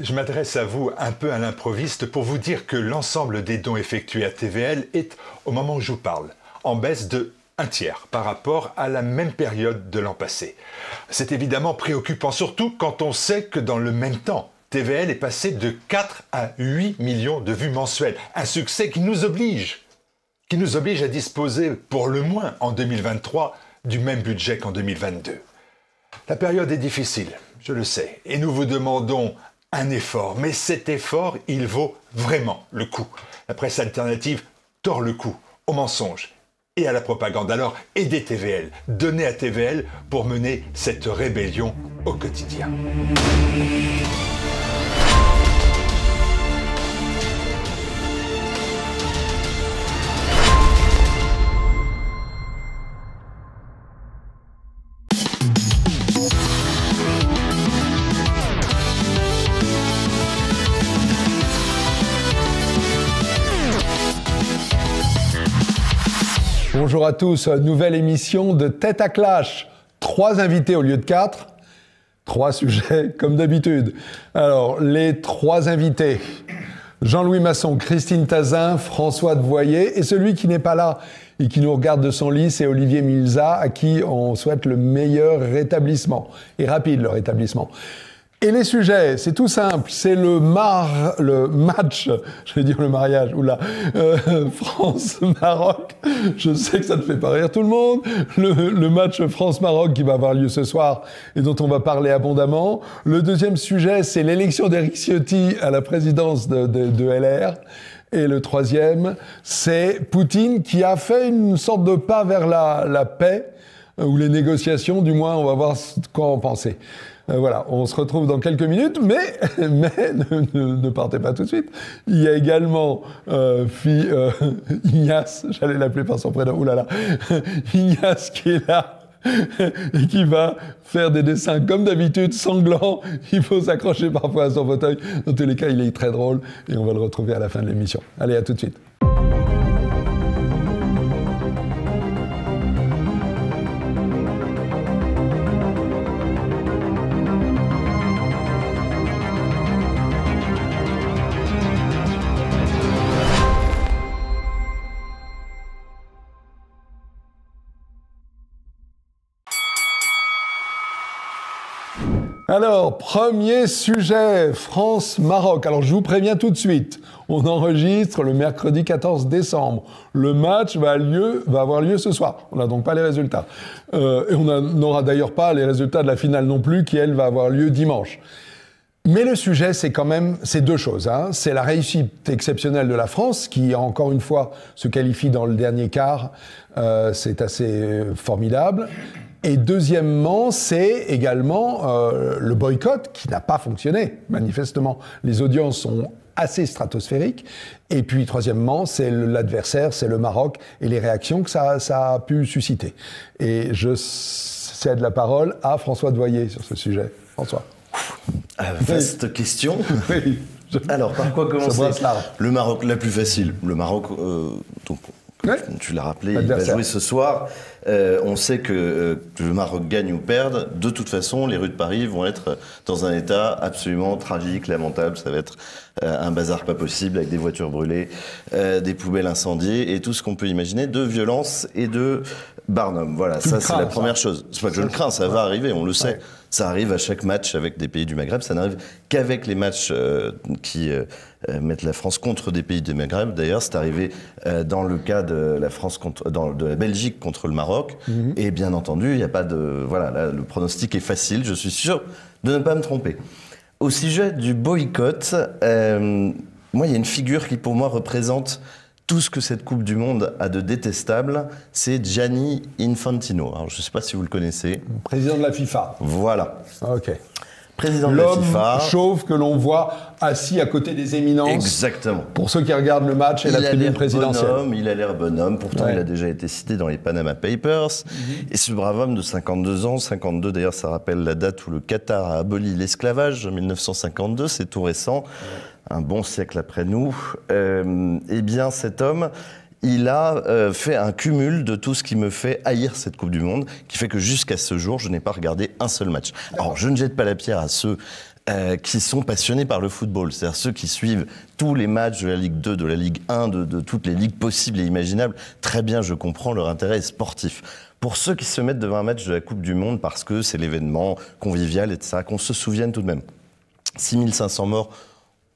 Je m'adresse à vous un peu à l'improviste pour vous dire que l'ensemble des dons effectués à TVL est, au moment où je vous parle, en baisse de 1/3 par rapport à la même période de l'an passé. C'est évidemment préoccupant, surtout quand on sait que dans le même temps, TVL est passé de 4 à 8 millions de vues mensuelles. Un succès qui nous oblige à disposer pour le moins en 2023 du même budget qu'en 2022. La période est difficile, je le sais, et nous vous demandons un effort, mais cet effort, il vaut vraiment le coup. La presse alternative tord le cou aux mensonges et à la propagande. Alors aidez TVL, donnez à TVL pour mener cette rébellion au quotidien. Bonjour à tous, nouvelle émission de Tête à Clash. 3 invités au lieu de 4, 3 sujets comme d'habitude. Alors, les 3 invités, Jean-Louis Masson, Christine Tazin, François Devoyer, et celui qui n'est pas là et qui nous regarde de son lit, c'est Olivier Milza, à qui on souhaite le meilleur rétablissement, et rapide le rétablissement. Et les sujets, c'est tout simple, c'est le match, je vais dire le mariage, oula, France-Maroc, je sais que ça ne fait pas rire tout le monde, le match France-Maroc qui va avoir lieu ce soir et dont on va parler abondamment. Le deuxième sujet, c'est l'élection d'Éric Ciotti à la présidence de LR. Et le troisième, c'est Poutine qui a fait une sorte de pas vers la paix, ou les négociations, du moins, on va voir quoi en penser. Voilà, on se retrouve dans quelques minutes, mais ne partez pas tout de suite. Il y a également Ignace, j'allais l'appeler par son prénom, oulala, Ignace qui est là et qui va faire des dessins comme d'habitude, sanglants. Il faut s'accrocher parfois à son fauteuil. Dans tous les cas, il est très drôle et on va le retrouver à la fin de l'émission. Allez, à tout de suite. Alors, premier sujet, France-Maroc. Alors, je vous préviens tout de suite, on enregistre le mercredi 14 décembre. Le match va avoir lieu ce soir. On n'a donc pas les résultats. Et on n'aura d'ailleurs pas les résultats de la finale non plus, qui, elle, va avoir lieu dimanche. Mais le sujet, c'est quand même, c'est 2 choses. C'est la réussite exceptionnelle de la France, qui, encore une fois, se qualifie dans le dernier quart. C'est assez formidable. Et deuxièmement, c'est également le boycott qui n'a pas fonctionné, manifestement. Les audiences sont assez stratosphériques. Et puis, troisièmement, c'est l'adversaire, c'est le Maroc, et les réactions que ça a pu susciter. Et je cède la parole à François Devoyer sur ce sujet. François. Vaste question. Oui. Alors, par quoi commencer? Le Maroc, la plus facile. Le Maroc, donc, ouais. Tu l'as rappelé, il va jouer ce soir. On sait que le Maroc gagne ou perde. De toute façon, les rues de Paris vont être dans un état absolument tragique, lamentable. Ça va être un bazar pas possible avec des voitures brûlées, des poubelles incendiées et tout ce qu'on peut imaginer de violence et de Barnum. Voilà, ça c'est la première chose. C'est pas que je le crains, ça va arriver, on le sait. Ouais. Ça arrive à chaque match avec des pays du Maghreb. Ça n'arrive qu'avec les matchs qui mettent la France contre des pays du Maghreb. D'ailleurs, c'est arrivé dans le cas de la France de la Belgique contre le Maroc. Mm-hmm. Et bien entendu, il n'y a pas de... Voilà, là, le pronostic est facile. Je suis sûr de ne pas me tromper. Au sujet du boycott, moi, il y a une figure qui, pour moi, représente tout ce que cette Coupe du Monde a de détestable, c'est Gianni Infantino. Alors, je ne sais pas si vous le connaissez. Président de la FIFA. Voilà. Ok. Président de la FIFA. L'homme chauve que l'on voit assis à côté des éminences. Exactement. Pour ceux qui regardent le match et la tribune présidentielle. Il a l'air bonhomme. Pourtant, ouais. Il a déjà été cité dans les Panama Papers. Mm-hmm. Et ce brave homme de 52 ans, 52 d'ailleurs, ça rappelle la date où le Qatar a aboli l'esclavage, en 1952, c'est tout récent. Ouais. Un bon siècle après nous, eh bien cet homme, il a fait un cumul de tout ce qui me fait haïr cette Coupe du Monde, qui fait que jusqu'à ce jour, je n'ai pas regardé un seul match. Alors, je ne jette pas la pierre à ceux qui sont passionnés par le football. C'est-à-dire ceux qui suivent tous les matchs de la Ligue 2, de la Ligue 1, de toutes les ligues possibles et imaginables. Très bien, je comprends, leur intérêt est sportif. Pour ceux qui se mettent devant un match de la Coupe du Monde parce que c'est l'événement convivial et de ça, qu'on se souvienne tout de même. 6500 morts,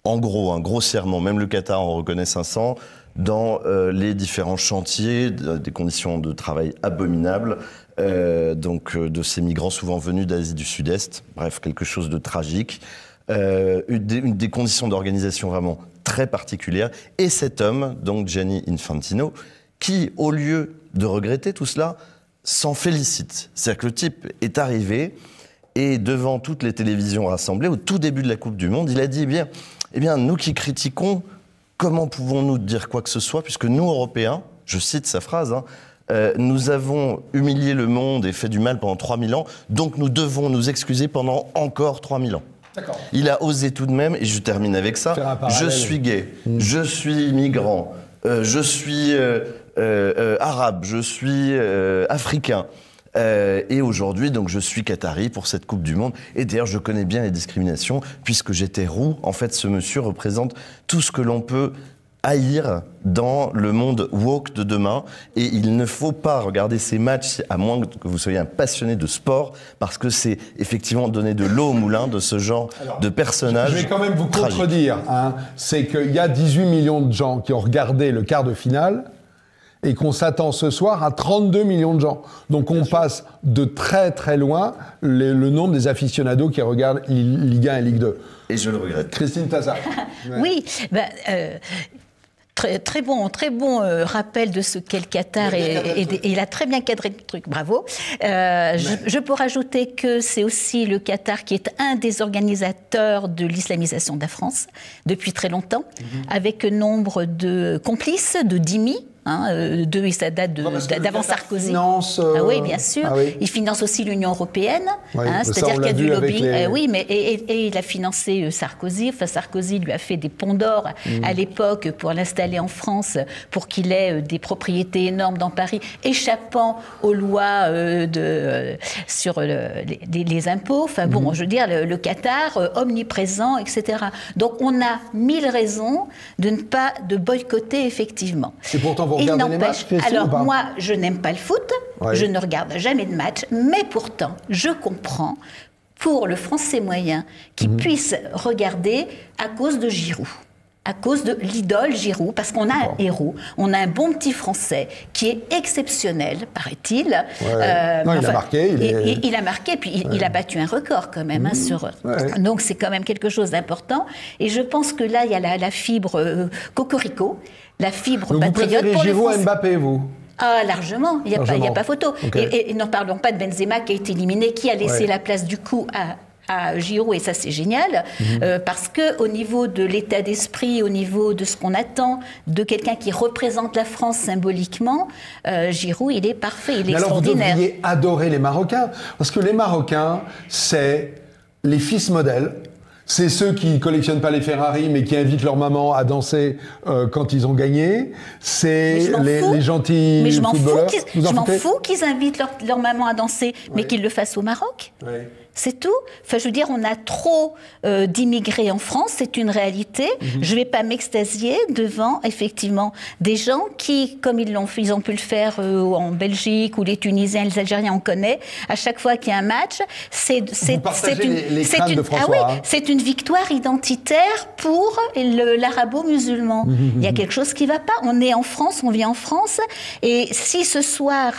en gros, grossièrement, même le Qatar en reconnaît 500, dans les différents chantiers, des conditions de travail abominables, de ces migrants souvent venus d'Asie du Sud-Est, bref, quelque chose de tragique, des conditions d'organisation vraiment très particulières, et cet homme, donc Gianni Infantino, qui, au lieu de regretter tout cela, s'en félicite. C'est-à-dire que le type est arrivé, et devant toutes les télévisions rassemblées, au tout début de la Coupe du Monde, il a dit, eh bien, nous qui critiquons, comment pouvons-nous dire quoi que ce soit, puisque nous, Européens, je cite sa phrase, nous avons humilié le monde et fait du mal pendant 3000 ans, donc nous devons nous excuser pendant encore 3000 ans. D'accord. Il a osé tout de même, et je termine avec ça, je suis gay, je suis migrant, je suis arabe, je suis africain. Et aujourd'hui, donc, je suis qatari pour cette Coupe du Monde. Et d'ailleurs, je connais bien les discriminations, puisque j'étais roux. En fait, ce monsieur représente tout ce que l'on peut haïr dans le monde woke de demain. Et il ne faut pas regarder ces matchs, à moins que vous soyez un passionné de sport, parce que c'est effectivement donner de l'eau au moulin de ce genre de personnage. Je vais quand même vous contredire. C'est qu'il y a 18 millions de gens qui ont regardé le quart de finale, et qu'on s'attend ce soir à 32 millions de gens. Donc on passe de très très loin le nombre des aficionados qui regardent Ligue 1 et Ligue 2. Et je le regrette. Christine Taza. Oui, très bon rappel de ce qu'est le Qatar, et il a très bien cadré le truc, bravo. Je peux rajouter que c'est aussi le Qatar qui est un des organisateurs de l'islamisation de la France depuis très longtemps, avec nombre de complices, de dhimmis. Et ça date d'avant Sarkozy. Finance, oui, bien sûr. Il finance aussi l'Union européenne. C'est-à-dire qu'il y a du lobbying. Oui, mais et il a financé Sarkozy. Enfin, Sarkozy lui a fait des ponts d'or à l'époque pour l'installer en France, pour qu'il ait des propriétés énormes dans Paris, échappant aux lois sur les impôts. Enfin bon, je veux dire, le Qatar omniprésent, etc. Donc on a 1000 raisons de ne pas boycotter effectivement. Et pourtant, vous regardez les matchs, Christine, alors ou pas? moi, je n'aime pas le foot, je ne regarde jamais de match, mais pourtant, je comprends pour le Français moyen qui puisse regarder à cause de Giroud. À cause de l'idole Giroud, parce qu'on a un héros, on a un bon petit Français qui est exceptionnel, paraît-il. Il a marqué. Il a marqué, puis il a battu un record quand même. Donc c'est quand même quelque chose d'important. Et je pense que là, il y a la fibre cocorico, la fibre donc patriote vous pour les Giroud Français. à Mbappé, vous? Ah, largement, il n'y a pas photo. Okay. Et n'en parlons pas de Benzema qui a été éliminé, qui a laissé la place du coup à Giroud, et ça c'est génial, parce qu'au niveau de l'état d'esprit, au niveau de ce qu'on attend de quelqu'un qui représente la France symboliquement, Giroud, il est parfait, il est extraordinaire. Alors vous devriez adorer les Marocains, parce que les Marocains, c'est les fils modèles. C'est ceux qui ne collectionnent pas les Ferrari, mais qui invitent leur maman à danser quand ils ont gagné. C'est les gentils footballeurs. Je m'en fous qu'ils invitent leur maman à danser, mais qu'ils le fassent au Maroc. C'est tout. Enfin, je veux dire, on a trop d'immigrés en France, c'est une réalité. Je ne vais pas m'extasier devant, effectivement, des gens qui, comme ils ont pu le faire en Belgique, ou les Tunisiens, les Algériens, on connaît, à chaque fois qu'il y a un match, c'est une victoire identitaire pour l'arabo-musulman. Il y a quelque chose qui ne va pas. On est en France, on vit en France, et si ce soir,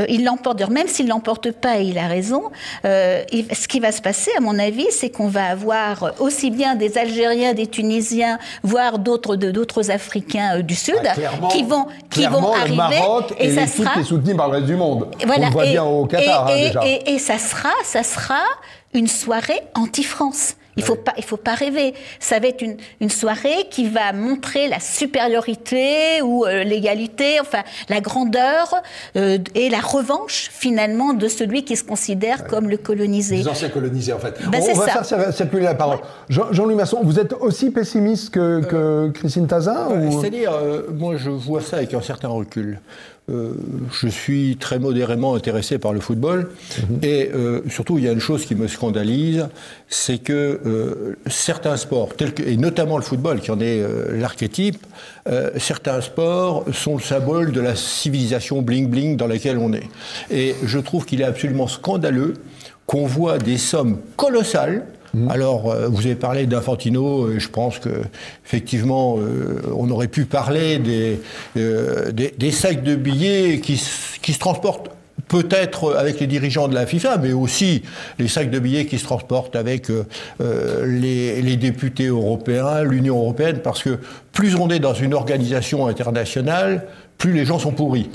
il l'emporte, même s'il ne l'emporte pas, et il a raison, ce qui va se passer, à mon avis, c'est qu'on va avoir aussi bien des Algériens, des Tunisiens, voire d'autres Africains du Sud, qui vont arriver. Le Maroc et l'équipe qui est soutenue par le reste du monde. Voilà, on le voit bien au Qatar, déjà. Et ça sera une soirée anti-France. Il faut pas rêver. Ça va être une soirée qui va montrer la supériorité ou l'égalité, enfin la grandeur et la revanche finalement de celui qui se considère comme le colonisé. Les anciens colonisés en fait. On va faire circuler la parole. Jean-Louis Masson, vous êtes aussi pessimiste que Christine Taza C'est-à-dire, moi je vois ça avec un certain recul. je suis très modérément intéressé par le football. Et surtout, il y a une chose qui me scandalise, c'est que certains sports, et notamment le football, qui en est l'archétype, certains sports sont le symbole de la civilisation bling-bling dans laquelle on est. Et je trouve qu'il est absolument scandaleux qu'on voit des sommes colossales. Alors, vous avez parlé d'Infantino, je pense qu'effectivement, on aurait pu parler des sacs de billets qui se transportent peut-être avec les dirigeants de la FIFA, mais aussi les sacs de billets qui se transportent avec les députés européens, l'Union européenne, parce que plus on est dans une organisation internationale, plus les gens sont pourris.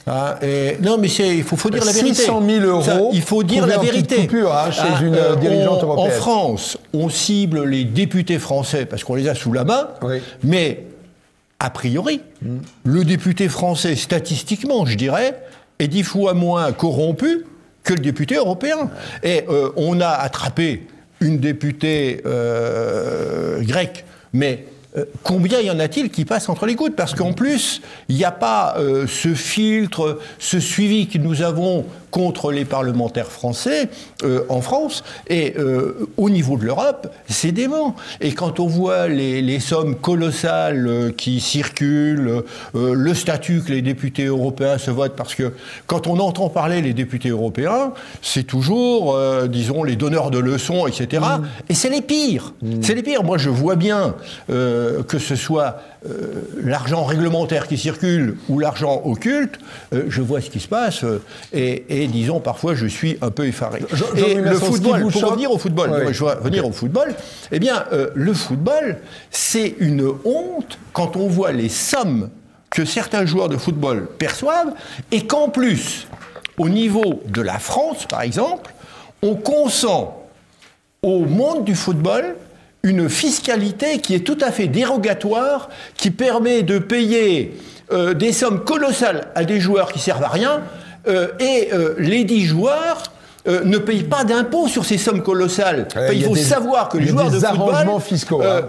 Ah, non, mais il faut dire la vérité. 600 000 euros. Ça, il faut dire la vérité. Coupure, chez une dirigeante européenne. En France, on cible les députés français parce qu'on les a sous la main, mais a priori, le député français, statistiquement, je dirais, est 10 fois moins corrompu que le député européen. Et on a attrapé une députée grecque, mais combien y en a-t-il qui passent entre les gouttes? Parce qu'en plus, il n'y a pas ce filtre, ce suivi que nous avons contre les parlementaires français en France. Et au niveau de l'Europe, c'est dément. Et quand on voit les sommes colossales qui circulent, le statut que les députés européens se votent, parce que quand on entend parler les députés européens, c'est toujours, disons, les donneurs de leçons, etc. Et c'est les pires. C'est les pires. Moi, je vois bien que ce soit l'argent réglementaire qui circule ou l'argent occulte, je vois ce qui se passe et disons, parfois, je suis un peu effaré. Et le football, pour revenir au football, je vais venir au football, eh bien, le football, c'est une honte quand on voit les sommes que certains joueurs de football perçoivent et qu'en plus, au niveau de la France, par exemple, on consent au monde du football une fiscalité qui est tout à fait dérogatoire, qui permet de payer des sommes colossales à des joueurs qui servent à rien, et les 10 joueurs ne payent pas d'impôts sur ces sommes colossales. Il faut savoir que les joueurs de football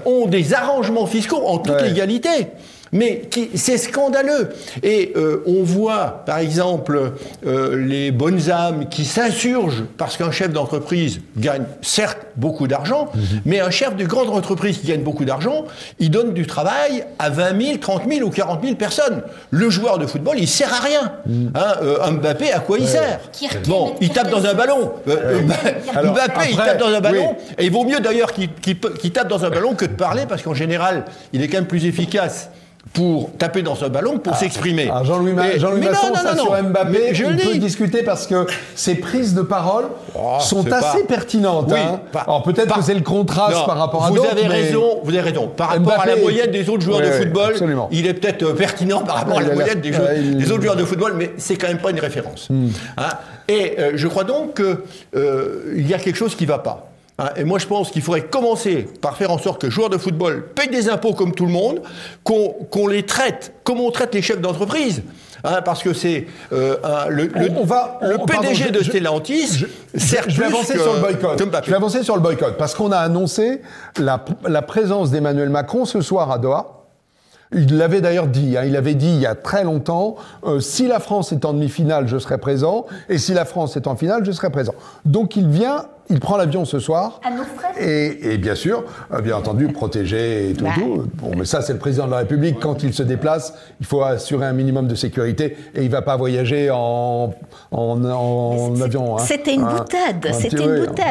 ont des arrangements fiscaux en toute légalité. Mais c'est scandaleux. Et on voit, par exemple, les bonnes âmes qui s'insurgent parce qu'un chef d'entreprise gagne, certes, beaucoup d'argent, mais un chef de grande entreprise qui gagne beaucoup d'argent, il donne du travail à 20 000, 30 000 ou 40 000 personnes. Le joueur de football, il sert à rien. Mbappé, à quoi il sert? Bon, il tape dans un ballon. Mbappé, il tape dans un ballon. Et il vaut mieux d'ailleurs qu'il tape dans un ballon que de parler, parce qu'en général, il est quand même plus efficace pour taper dans un ballon, pour s'exprimer. Jean-Louis Masson, ça sur Mbappé, on peut discuter parce que ses prises de parole sont assez pertinentes. Alors peut-être que c'est le contraste par rapport à d'autres. Vous avez raison. Par rapport à la moyenne des autres joueurs de football, il est peut-être pertinent par rapport à la moyenne des autres joueurs de football, mais c'est quand même pas une référence. Et je crois donc qu'il y a quelque chose qui ne va pas. Et moi, je pense qu'il faudrait commencer par faire en sorte que les joueurs de football payent des impôts comme tout le monde, qu'on les traite comme on traite les chefs d'entreprise. Parce que c'est le PDG de Stellantis. Je vais avancer sur le boycott. Je vais avancer sur le boycott parce qu'on a annoncé la présence d'Emmanuel Macron ce soir à Doha. Il l'avait d'ailleurs dit, il avait dit il y a très longtemps, si la France est en demi-finale, je serai présent, et si la France est en finale, je serai présent. Donc il vient, il prend l'avion ce soir, à nos frais. Et bien sûr, bien entendu, protégé et tout. Bon, mais ça, c'est le président de la République. Quand il se déplace, il faut assurer un minimum de sécurité, et il ne va pas voyager en avion. C'était une boutade,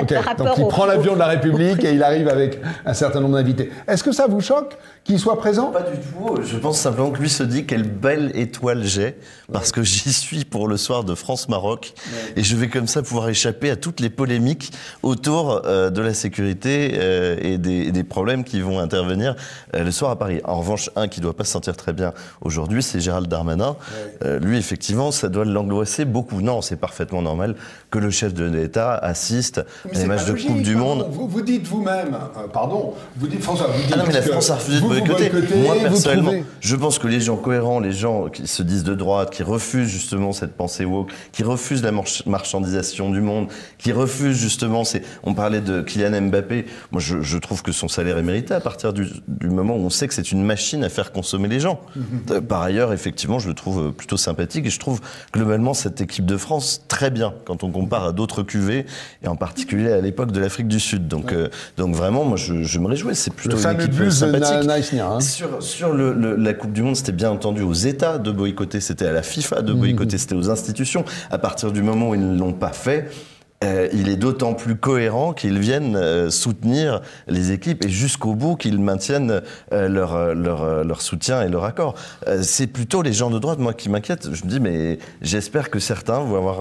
par rapport Donc il prend l'avion de la République et il arrive avec un certain nombre d'invités. Est-ce que ça vous choque qu'il soit présent? Pas du tout. Je pense simplement que lui se dit quelle belle étoile j'ai, parce que j'y suis pour le soir de France-Maroc, et je vais comme ça pouvoir échapper à toutes les polémiques autour de la sécurité et des problèmes qui vont intervenir le soir à Paris. En revanche, un qui ne doit pas se sentir très bien aujourd'hui, c'est Gérald Darmanin. Lui, effectivement, ça doit l'angoisser beaucoup. Non, c'est parfaitement normal que le chef de l'État assiste à des matchs de Coupe du Monde. Vous dites vous-même, vous dites François, vous dites... Ah non, mais la France a refusé de boycotter. Moi, personnellement, je pense que les gens cohérents, les gens qui se disent de droite, qui refusent justement cette pensée woke, qui refusent la marchandisation du monde, qui refusent justement justement, on parlait de Kylian Mbappé. Moi, je trouve que son salaire est mérité à partir du moment où on sait que c'est une machine à faire consommer les gens. Par ailleurs, effectivement, je le trouve plutôt sympathique et je trouve globalement cette équipe de France très bien quand on compare à d'autres cuvées et en particulier à l'époque de l'Afrique du Sud. Donc vraiment, moi, je me réjouis. C'est plutôt une équipe sympathique. Sur la Coupe du Monde, c'était bien entendu aux États de boycotter, c'était à la FIFA de boycotter, c'était aux institutions. À partir du moment où ils ne l'ont pas fait, il est d'autant plus cohérent qu'ils viennent soutenir les équipes et jusqu'au bout qu'ils maintiennent leur soutien et leur accord. C'est plutôt les gens de droite, moi, qui m'inquiètent. Je me dis, mais j'espère que certains vont avoir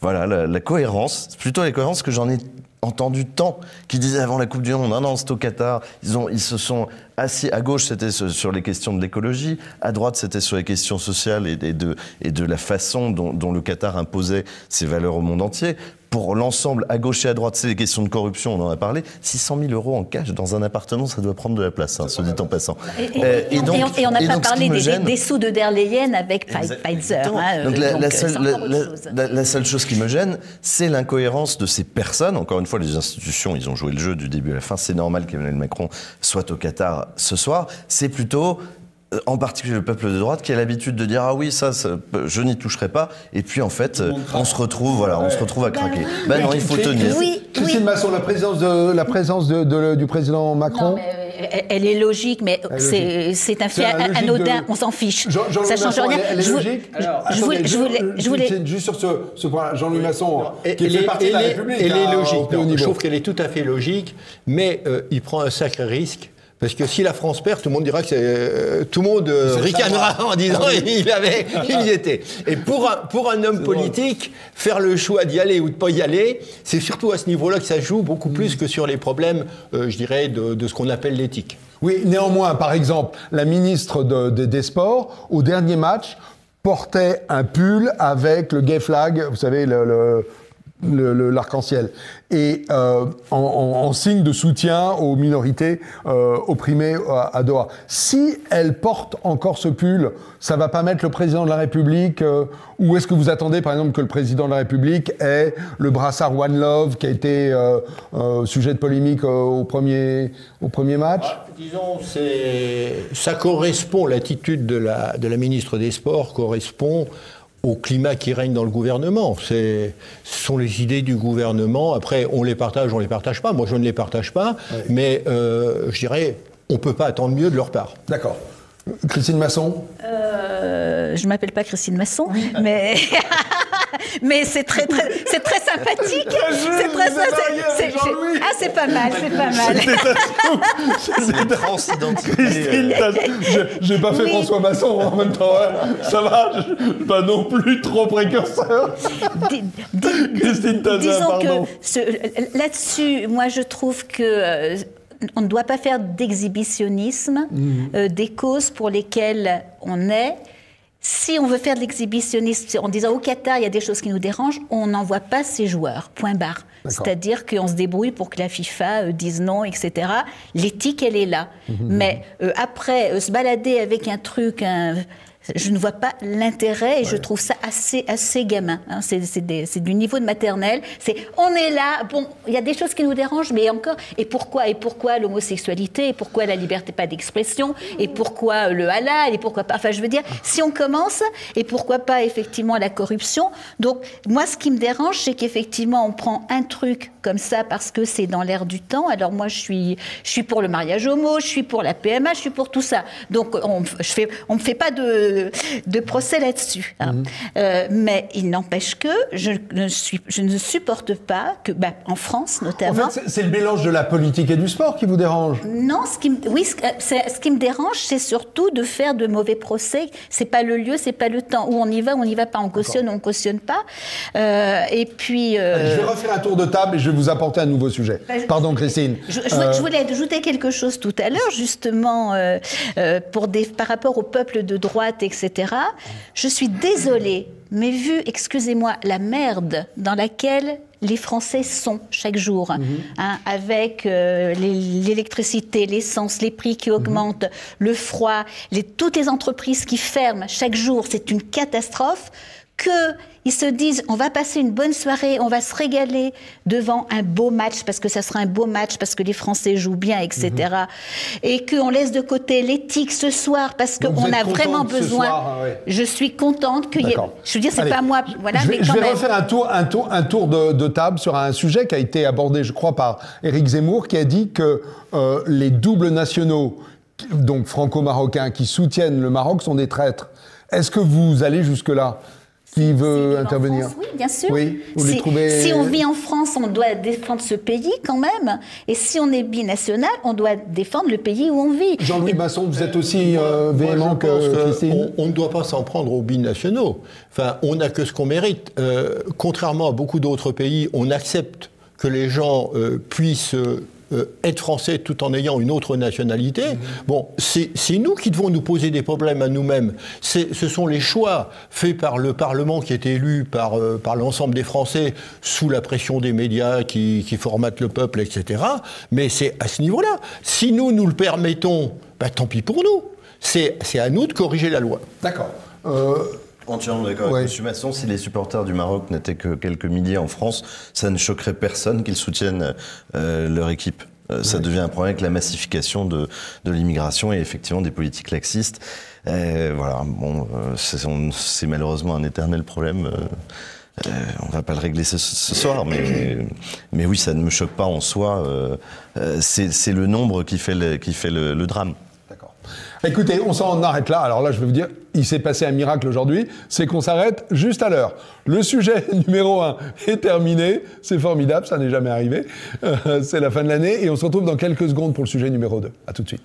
la cohérence. C'est plutôt la cohérence que j'en ai entendu tant qui disaient avant la Coupe du Monde, non, c'est au Qatar. Ils se sont assis à gauche, c'était sur les questions de l'écologie, à droite, c'était sur les questions sociales et de la façon dont le Qatar imposait ses valeurs au monde entier. Pour l'ensemble, à gauche et à droite, c'est les questions de corruption, on en a parlé. 600 000 € en cash dans un appartement, ça doit prendre de la place, soit dit en passant. Et on n'a pas parlé des sous de der Leyen avec Pfizer. Donc la seule chose qui me gêne, c'est l'incohérence de ces personnes. Encore une fois, les institutions, ils ont joué le jeu du début à la fin. C'est normal qu'Emmanuel Macron soit au Qatar ce soir. C'est plutôt... en particulier le peuple de droite qui a l'habitude de dire ah oui ça je n'y toucherai pas et puis en fait on se retrouve à craquer. Non, il faut tenir. Christine Masson, la présence du président Macron. Non, mais elle est logique, mais c'est un fait anodin, on s'en fiche. Ça change rien. Je voulais juste sur ce point, Jean-Louis Masson, qui fait partie de la République. Elle est logique. Je trouve qu'elle est tout à fait logique, mais il prend un sacré risque. Parce que si la France perd, tout le monde dira que tout le monde ricanera en disant il y était. Et pour un homme politique, faire le choix d'y aller ou de pas y aller, c'est surtout à ce niveau-là que ça joue beaucoup plus que sur les problèmes, je dirais, de ce qu'on appelle l'éthique. Oui, néanmoins, par exemple, la ministre des Sports, au dernier match, portait un pull avec le gay flag, vous savez, l'arc-en-ciel, et en signe de soutien aux minorités opprimées à Doha. Si elle porte encore ce pull, ça va pas mettre le président de la République ou est-ce que vous attendez par exemple que le président de la République ait le brassard One Love qui a été sujet de polémique au premier match? Disons, ça correspond, l'attitude de la ministre des Sports correspond au climat qui règne dans le gouvernement. Ce sont les idées du gouvernement. Après, on les partage pas. Moi, je ne les partage pas. Oui. Mais je dirais, on ne peut pas attendre mieux de leur part. D'accord. Christine Masson je ne m'appelle pas Christine Masson, mais... mais c'est très sympathique. C'est pas mal. C'est transidentité. J'ai pas fait François Masson en même temps. Ça va, je suis pas non plus trop précurseur. Christine Taza, pardon. Disons que là-dessus, moi je trouve que... on ne doit pas faire d'exhibitionnisme des causes pour lesquelles on est. Si on veut faire de l'exhibitionnisme en disant au Qatar, il y a des choses qui nous dérangent, on n'envoie pas ses joueurs, point barre. C'est-à-dire qu'on se débrouille pour que la FIFA dise non, etc. L'éthique, elle est là. Mais après, se balader avec un truc... je ne vois pas l'intérêt et je trouve ça assez gamin. Hein. C'est du niveau de maternelle. On est là, bon, il y a des choses qui nous dérangent, mais encore, et pourquoi l'homosexualité, et pourquoi la liberté pas d'expression, et pourquoi le halal, et pourquoi pas, enfin je veux dire, si on commence, et pourquoi pas effectivement la corruption. Donc moi ce qui me dérange, c'est qu'effectivement on prend un truc comme ça parce que c'est dans l'air du temps. Alors moi je suis pour le mariage homo, je suis pour la PMA, je suis pour tout ça. Donc on me fait pas de procès là-dessus. Hein. Mais il n'empêche que je ne supporte pas que, en France notamment... En fait, c'est le mélange de la politique et du sport qui vous dérange? Non, ce qui me dérange, c'est surtout de faire de mauvais procès. C'est pas le lieu, c'est pas le temps. Où on y va pas, on cautionne, on cautionne pas. Et puis... Allez, je vais refaire un tour de table et je vais vous apporter un nouveau sujet. Pardon, Christine. Je voulais ajouter quelque chose tout à l'heure, justement, par rapport au peuple de droite, etc. Je suis désolée, mais vu, excusez-moi, la merde dans laquelle les Français sont chaque jour, avec l'électricité, l'essence, les prix qui augmentent, le froid, toutes les entreprises qui ferment chaque jour, c'est une catastrophe, qu'il ils se disent, on va passer une bonne soirée, on va se régaler devant un beau match, parce que ça sera un beau match, parce que les Français jouent bien, etc. Et qu'on laisse de côté l'éthique ce soir, parce qu'on a vraiment besoin. Soir, ouais. Je suis contente qu'il y ait... Je veux dire, c'est pas moi... Voilà, je vais refaire un tour de table sur un sujet qui a été abordé, je crois, par Éric Zemmour, qui a dit que les doubles nationaux, donc franco-marocains, qui soutiennent le Maroc, sont des traîtres. Est-ce que vous allez jusque-là ? Qui veut intervenir ? France, oui, bien sûr. Oui, vous les trouvez... Si on vit en France, on doit défendre ce pays quand même. Et si on est binational, on doit défendre le pays où on vit. Jean-Louis Masson, vous êtes aussi véhément que Christine ? On ne doit pas s'en prendre aux binationaux. Enfin, on n'a que ce qu'on mérite. Contrairement à beaucoup d'autres pays, on accepte que les gens puissent... être français tout en ayant une autre nationalité, bon, c'est nous qui devons nous poser des problèmes à nous-mêmes. Ce sont les choix faits par le Parlement qui est élu par l'ensemble des Français sous la pression des médias qui formatent le peuple, etc. Mais c'est à ce niveau-là. Si nous le permettons, bah, tant pis pour nous. C'est à nous de corriger la loi. D'accord. Entièrement d'accord avec M. Masson. Si les supporters du Maroc n'étaient que quelques milliers en France, ça ne choquerait personne qu'ils soutiennent leur équipe. Ça devient un problème avec la massification de l'immigration et effectivement des politiques laxistes. Voilà, bon, c'est malheureusement un éternel problème. On va pas le régler ce soir, mais oui, ça ne me choque pas en soi. C'est le nombre qui fait le drame. Écoutez, on s'en arrête là. Alors là, je vais vous dire, il s'est passé un miracle aujourd'hui, c'est qu'on s'arrête juste à l'heure. Le sujet numéro 1 est terminé. C'est formidable, ça n'est jamais arrivé. C'est la fin de l'année et on se retrouve dans quelques secondes pour le sujet numéro 2. À tout de suite.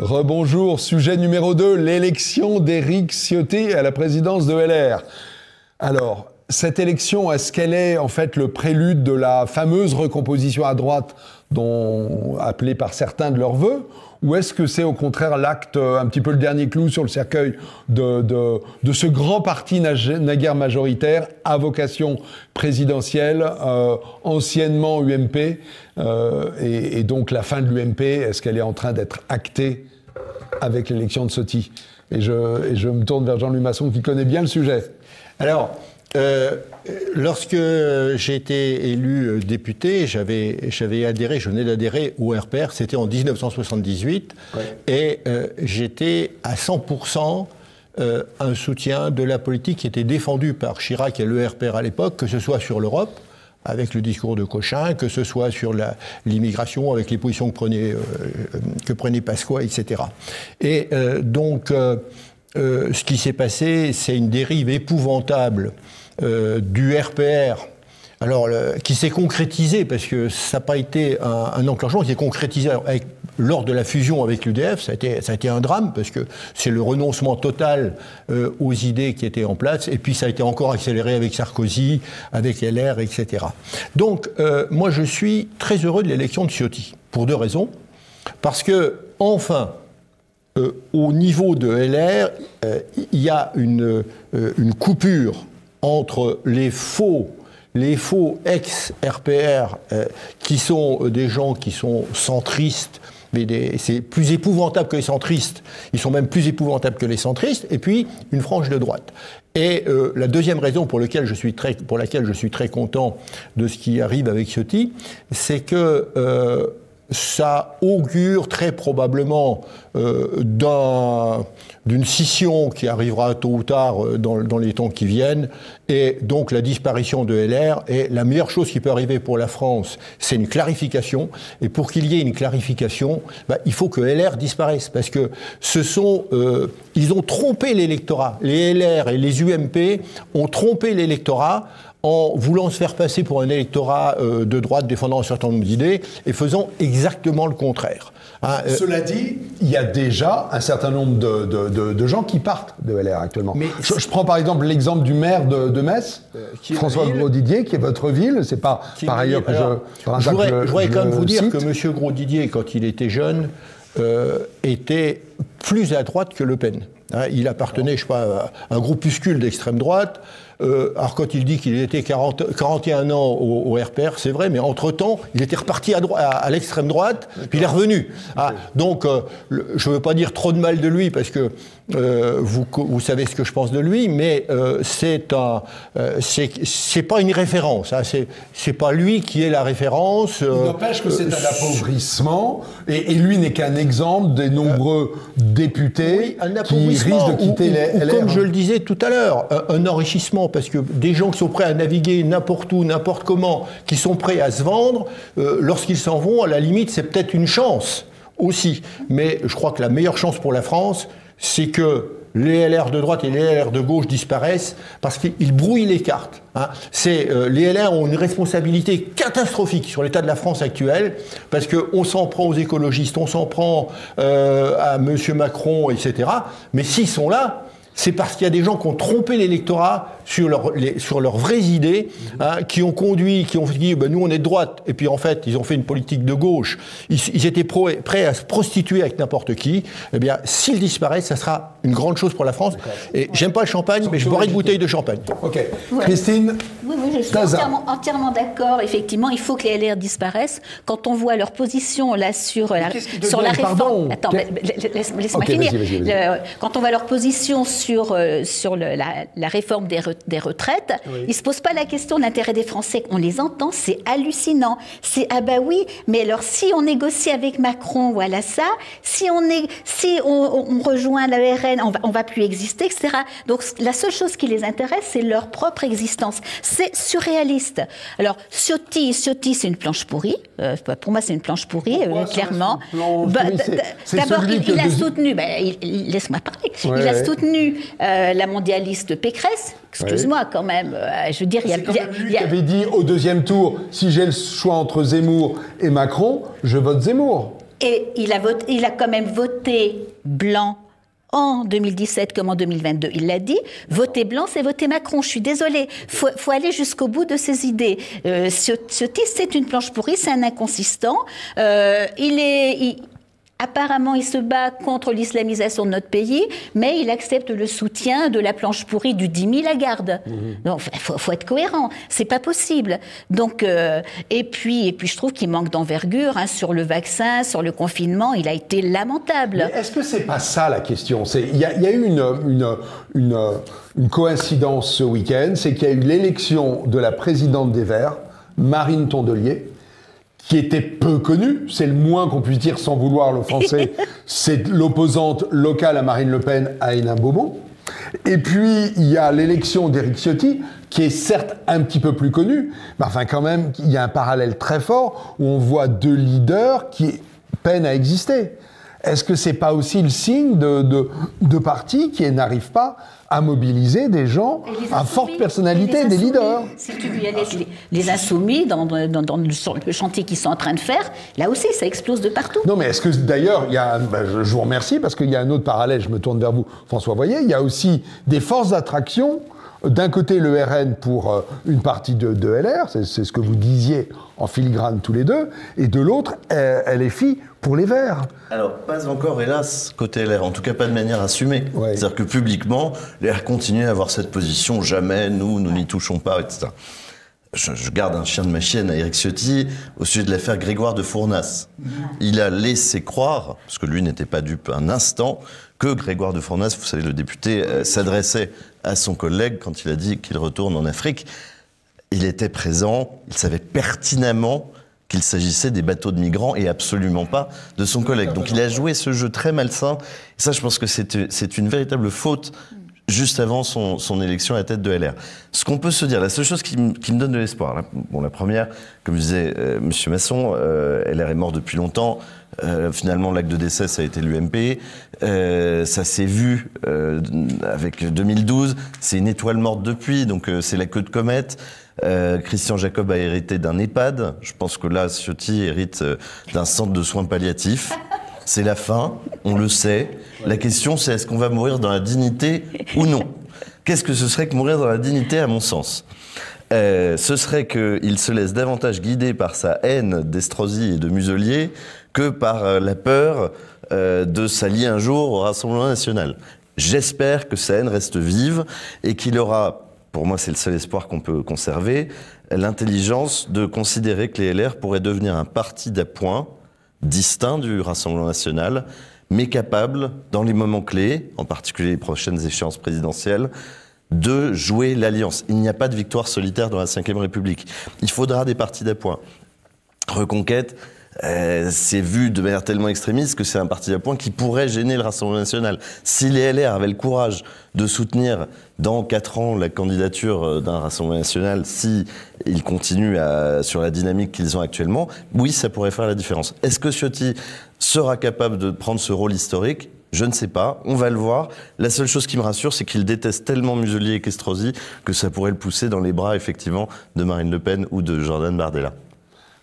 Rebonjour, sujet numéro 2, l'élection d'Éric Ciotti à la présidence de LR. Alors, cette élection, est-ce qu'elle est en fait le prélude de la fameuse recomposition à droite appelée par certains de leurs vœux, ou est-ce que c'est au contraire l'acte, un petit peu le dernier clou sur le cercueil de ce grand parti naguère majoritaire à vocation présidentielle, anciennement UMP, et donc la fin de l'UMP, est-ce qu'elle est en train d'être actée avec l'élection de Ciotti ? Et je me tourne vers Jean-Louis Masson qui connaît bien le sujet. Alors, lorsque j'ai été élu député, je venais d'adhérer au RPR, c'était en 1978, et j'étais à 100% un soutien de la politique qui était défendue par Chirac et le RPR à l'époque, que ce soit sur l'Europe, avec le discours de Cochin, que ce soit sur l'immigration, avec les positions que prenait Pasqua, etc. Et donc, ce qui s'est passé, c'est une dérive épouvantable du RPR, alors qui s'est concrétisée, parce que ça n'a pas été un enclenchement, qui s'est concrétisé lors de la fusion avec l'UDF. Ça a été un drame, parce que c'est le renoncement total aux idées qui étaient en place, et puis ça a été encore accéléré avec Sarkozy, avec LR, etc. Donc, moi, je suis très heureux de l'élection de Ciotti, pour deux raisons. Parce que, enfin, au niveau de LR, il y a une coupure entre les faux ex-RPR qui sont des gens qui sont centristes, mais c'est plus épouvantable que les centristes, ils sont même plus épouvantables que les centristes, et puis une frange de droite. Et la deuxième raison pour laquelle je suis très content de ce qui arrive avec Ciotti, c'est que ça augure très probablement d'une scission qui arrivera tôt ou tard dans les temps qui viennent, et donc la disparition de LR. Et la meilleure chose qui peut arriver pour la France, c'est une clarification. Et pour qu'il y ait une clarification, il faut que LR disparaisse, parce que ils ont trompé l'électorat. Les LR et les UMP ont trompé l'électorat en voulant se faire passer pour un électorat de droite défendant un certain nombre d'idées et faisant exactement le contraire. Cela dit, il y a déjà un certain nombre de gens qui partent de LR actuellement. Mais je prends par exemple l'exemple du maire de Metz, François Grosdidier, qui est votre ville. C'est pas par ailleurs que je voudrais quand même vous dire que M. Grosdidier, quand il était jeune, était plus à droite que Le Pen. Il appartenait, je sais pas, à un groupuscule d'extrême droite. alors quand il dit qu'il était 41 ans au RPR, c'est vrai, mais entre-temps, il était reparti à l'extrême droite, puis il est revenu. Donc, je ne veux pas dire trop de mal de lui, parce que vous savez ce que je pense de lui, mais c'est pas une référence. Hein, c'est pas lui qui est la référence. Il n'empêche que c'est un appauvrissement, et lui n'est qu'un exemple des nombreux députés qui risquent de quitter les LR. Comme je le disais tout à l'heure, un enrichissement, parce que des gens qui sont prêts à naviguer n'importe où, n'importe comment, qui sont prêts à se vendre, lorsqu'ils s'en vont, à la limite, c'est peut-être une chance aussi. Mais je crois que la meilleure chance pour la France, c'est que les LR de droite et les LR de gauche disparaissent parce qu'ils brouillent les cartes. Hein. Les LR ont une responsabilité catastrophique sur l'état de la France actuelle parce qu'on s'en prend aux écologistes, on s'en prend à M. Macron, etc. Mais s'ils sont là, c'est parce qu'il y a des gens qui ont trompé l'électorat sur leurs vraies idées, hein, qui ont dit nous on est de droite, et puis en fait ils ont fait une politique de gauche, ils étaient prêts à se prostituer avec n'importe qui. Eh bien s'ils disparaissent, ça sera une grande chose pour la France. Et j'aime pas le champagne, mais je boirai une bouteille de champagne. Ok. Ouais. Christine. Oui, je suis entièrement d'accord. Effectivement, il faut que les LR disparaissent. Quand on voit leur position là sur la réforme. Attends, laisse-moi finir. Vas-y. Quand on voit leur position sur la réforme des retraites, ils ne se posent pas la question de l'intérêt des Français. On les entend, c'est hallucinant. C'est ah bah oui, mais alors si on négocie avec Macron, voilà ça. Si on rejoint la RN, on va plus exister, etc. Donc la seule chose qui les intéresse, c'est leur propre existence. C'est surréaliste. Alors Ciotti, c'est une planche pourrie. Pour moi, c'est une planche pourrie, clairement. D'abord, il a soutenu. Laisse-moi parler. Ouais, il a soutenu la mondialiste Pécresse. Excuse-moi, quand même. Je veux dire, il y a lui qui avait dit au deuxième tour, si j'ai le choix entre Zemmour et Macron, je vote Zemmour. Et il a quand même voté blanc en 2017 comme en 2022. Il l'a dit, voter blanc, c'est voter Macron. Je suis désolée. Faut aller jusqu'au bout de ses idées. Ciotti, c'est une planche pourrie, c'est un inconsistant. Apparemment, il se bat contre l'islamisation de notre pays, mais il accepte le soutien de la planche pourrie du 10 000 Lagarde. Donc, faut être cohérent. C'est pas possible. Donc, et puis, je trouve qu'il manque d'envergure sur le vaccin, sur le confinement. Il a été lamentable. Mais est-ce que c'est pas ça la question ? Il y a eu une coïncidence ce week-end, c'est qu'il y a eu l'élection de la présidente des Verts, Marine Tondelier, qui était peu connue, c'est le moins qu'on puisse dire sans vouloir l'offenser, c'est l'opposante locale à Marine Le Pen, à Hénin Beaumont. Et puis, il y a l'élection d'Éric Ciotti, qui est certes un petit peu plus connue, mais enfin quand même, il y a un parallèle très fort où on voit deux leaders qui peinent à exister. Est-ce que c'est pas aussi le signe de partis qui n'arrivent pas à mobiliser des gens à forte personnalité, des leaders? Si tu veux y aller, les insoumis, dans le chantier qu'ils sont en train de faire, là aussi, ça explose de partout. Non, mais est-ce que d'ailleurs, je vous remercie, parce qu'il y a un autre parallèle, je me tourne vers vous, François Voyer, il y a aussi des forces d'attraction. D'un côté, le RN pour une partie de LR, c'est ce que vous disiez en filigrane tous les deux, et de l'autre, LFI pour les Verts. Alors, pas encore, hélas, côté LR, en tout cas pas de manière assumée. Ouais. C'est-à-dire que publiquement, LR continue à avoir cette position, jamais, nous n'y touchons pas, etc. Je garde un chien de ma chienne à Éric Ciotti au sujet de l'affaire Grégoire de Fournas. Il a laissé croire, parce que lui n'était pas dupe un instant, que Grégoire de Fournas, vous savez, le député, s'adressait à son collègue quand il a dit qu'il retourne en Afrique. Il était présent, il savait pertinemment qu'il s'agissait des bateaux de migrants et absolument pas de son collègue. Donc il a joué ce jeu très malsain. Et ça, je pense que c'est une véritable faute juste avant son élection à la tête de LR. Ce qu'on peut se dire, la seule chose qui me donne de l'espoir, là, bon, la première, comme disait M. Masson, LR est mort depuis longtemps. Finalement, l'acte de décès, ça a été l'UMP. Ça s'est vu avec 2012. C'est une étoile morte depuis, donc c'est la queue de comète. Christian Jacob a hérité d'un EHPAD. Je pense que là, Ciotti hérite d'un centre de soins palliatifs. C'est la fin, on le sait. La question, c'est est-ce qu'on va mourir dans la dignité ou non ? Qu'est-ce que ce serait que mourir dans la dignité, à mon sens ? Ce serait qu'il se laisse davantage guider par sa haine d'Estrosi et de Muselier que par la peur de s'allier un jour au Rassemblement national. J'espère que sa haine reste vive et qu'il aura pour moi c'est le seul espoir qu'on peut conserver, l'intelligence de considérer que les LR pourraient devenir un parti d'appoint distinct du Rassemblement national, mais capable, dans les moments clés, en particulier les prochaines échéances présidentielles, de jouer l'alliance. Il n'y a pas de victoire solitaire dans la Ve République. Il faudra des partis d'appoint. Reconquête, c'est vu de manière tellement extrémiste que c'est un parti d'appoint qui pourrait gêner le Rassemblement national. Si les LR avaient le courage de soutenir dans 4 ans la candidature d'un Rassemblement national, si ils continuent sur la dynamique qu'ils ont actuellement, oui, ça pourrait faire la différence. Est-ce que Ciotti sera capable de prendre ce rôle historique ? Je ne sais pas, on va le voir. La seule chose qui me rassure, c'est qu'il déteste tellement Muselier et Estrosi que ça pourrait le pousser dans les bras, effectivement, de Marine Le Pen ou de Jordan Bardella.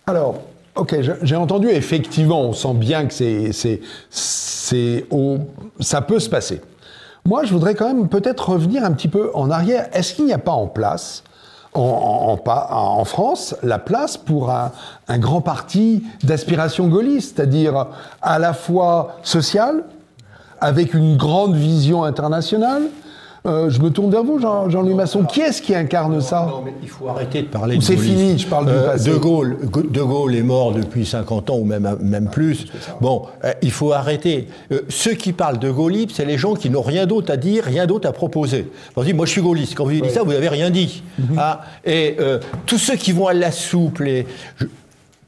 Alors, ok, j'ai entendu, effectivement, on sent bien que ça peut se passer. Moi, je voudrais quand même peut-être revenir un petit peu en arrière. Est-ce qu'il n'y a pas en place, en France, la place pour un grand parti d'aspiration gaulliste, c'est-à-dire à la fois social, avec une grande vision internationale? Je me tourne vers vous, Jean-Louis Masson. Qui est-ce qui incarne ça? Non, mais il faut arrêter de parler de c'est fini, je parle du passé. De Gaulle est mort depuis 50 ans, ou même plus. Bon, il faut arrêter. Ceux qui parlent de gaullisme, c'est les gens qui n'ont rien d'autre à dire, rien d'autre à proposer. On dit, moi je suis gaulliste. Quand vous dites ça, vous n'avez rien dit. Et tous ceux qui vont à la soupe,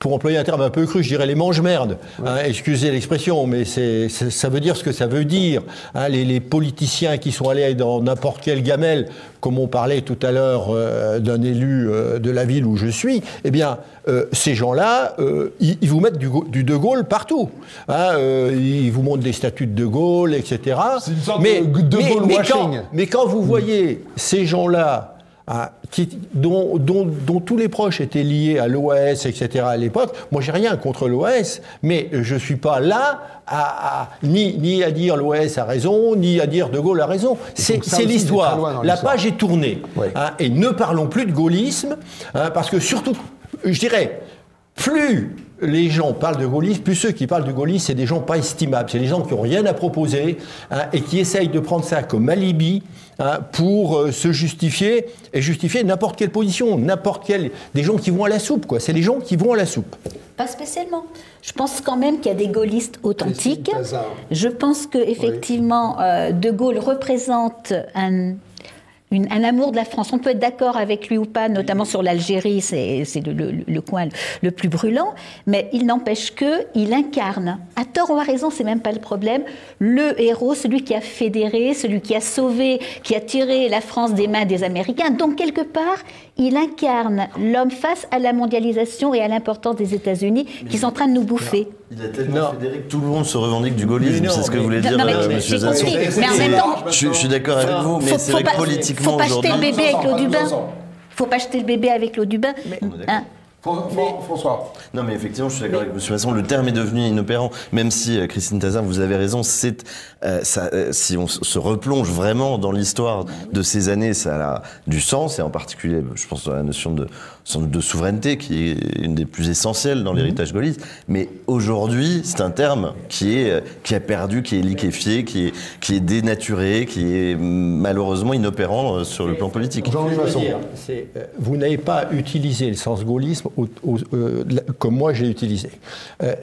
pour employer un terme un peu cru, je dirais les mange-merdes. Excusez l'expression, mais ça veut dire ce que ça veut dire. Les politiciens qui sont allés dans n'importe quelle gamelle, comme on parlait tout à l'heure d'un élu de la ville où je suis, eh bien, ces gens-là, ils vous mettent du De Gaulle partout. Ils vous montrent des statues de Gaulle, etc. C'est une sorte de De Gaulle washing. Mais quand vous voyez ces gens-là, dont tous les proches étaient liés à l'OAS, etc. à l'époque. Moi, j'ai rien contre l'OAS, mais je ne suis pas là ni à dire l'OAS a raison, ni à dire De Gaulle a raison. C'est l'histoire. La page est tournée. Oui. Et ne parlons plus de gaullisme, parce que surtout, je dirais, plus les gens parlent de gaullisme, plus ceux qui parlent de gaullisme, c'est des gens pas estimables. C'est des gens qui n'ont rien à proposer et qui essayent de prendre ça comme alibi pour se justifier et justifier n'importe quelle position, des gens qui vont à la soupe, quoi. C'est les gens qui vont à la soupe. Pas spécialement. Je pense quand même qu'il y a des gaullistes authentiques. Je pense qu'effectivement, De Gaulle représente un amour de la France. On peut être d'accord avec lui ou pas, notamment sur l'Algérie, c'est le coin le plus brûlant, mais il n'empêche qu'il incarne, à tort ou à raison, c'est même pas le problème, le héros, celui qui a fédéré, celui qui a sauvé, qui a tiré la France des mains des Américains. Donc, quelque part, il incarne l'homme face à la mondialisation et à l'importance des États-Unis qui sont en train de nous bouffer. Il a tellement fédéré que tout le monde se revendique du gaullisme, c'est ce que voulait dire M. Zasson. Mais en même temps, je suis d'accord avec vous, mais c'est vrai que politiquement aujourd'hui... Faut pas jeter le bébé avec l'eau du bain. Faut pas jeter le bébé avec l'eau du bain. François. Non, mais effectivement, je suis d'accord avec M. Masson, le terme est devenu inopérant, même si, Christine Tazin, vous avez raison, si on se replonge vraiment dans l'histoire de ces années, ça a du sens, et en particulier, je pense, dans la notion de souveraineté, qui est une des plus essentielles dans l'héritage gaulliste. Mais aujourd'hui, c'est un terme qui a perdu, qui est liquéfié, qui est dénaturé, qui est malheureusement inopérant sur le plan politique. Jean-Louis Masson. Vous n'avez pas utilisé le sens gaullisme comme moi j'ai utilisé.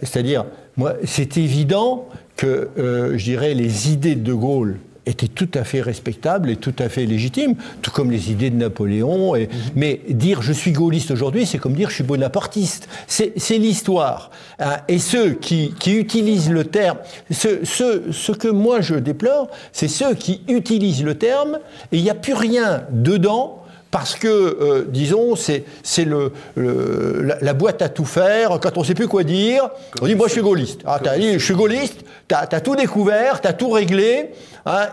C'est-à-dire, moi, c'est évident que, je dirais, les idées de Gaulle étaient tout à fait respectables et tout à fait légitimes, tout comme les idées de Napoléon. Mais dire je suis gaulliste aujourd'hui, c'est comme dire je suis bonapartiste. C'est l'histoire. Et ceux qui utilisent le terme, ce que moi je déplore, c'est ceux qui utilisent le terme et il n'y a plus rien dedans. Parce que, disons, c'est la boîte à tout faire. Quand on ne sait plus quoi dire, on dit « moi je suis gaulliste ». T'as dit « je suis gaulliste », t'as tout découvert, t'as tout réglé,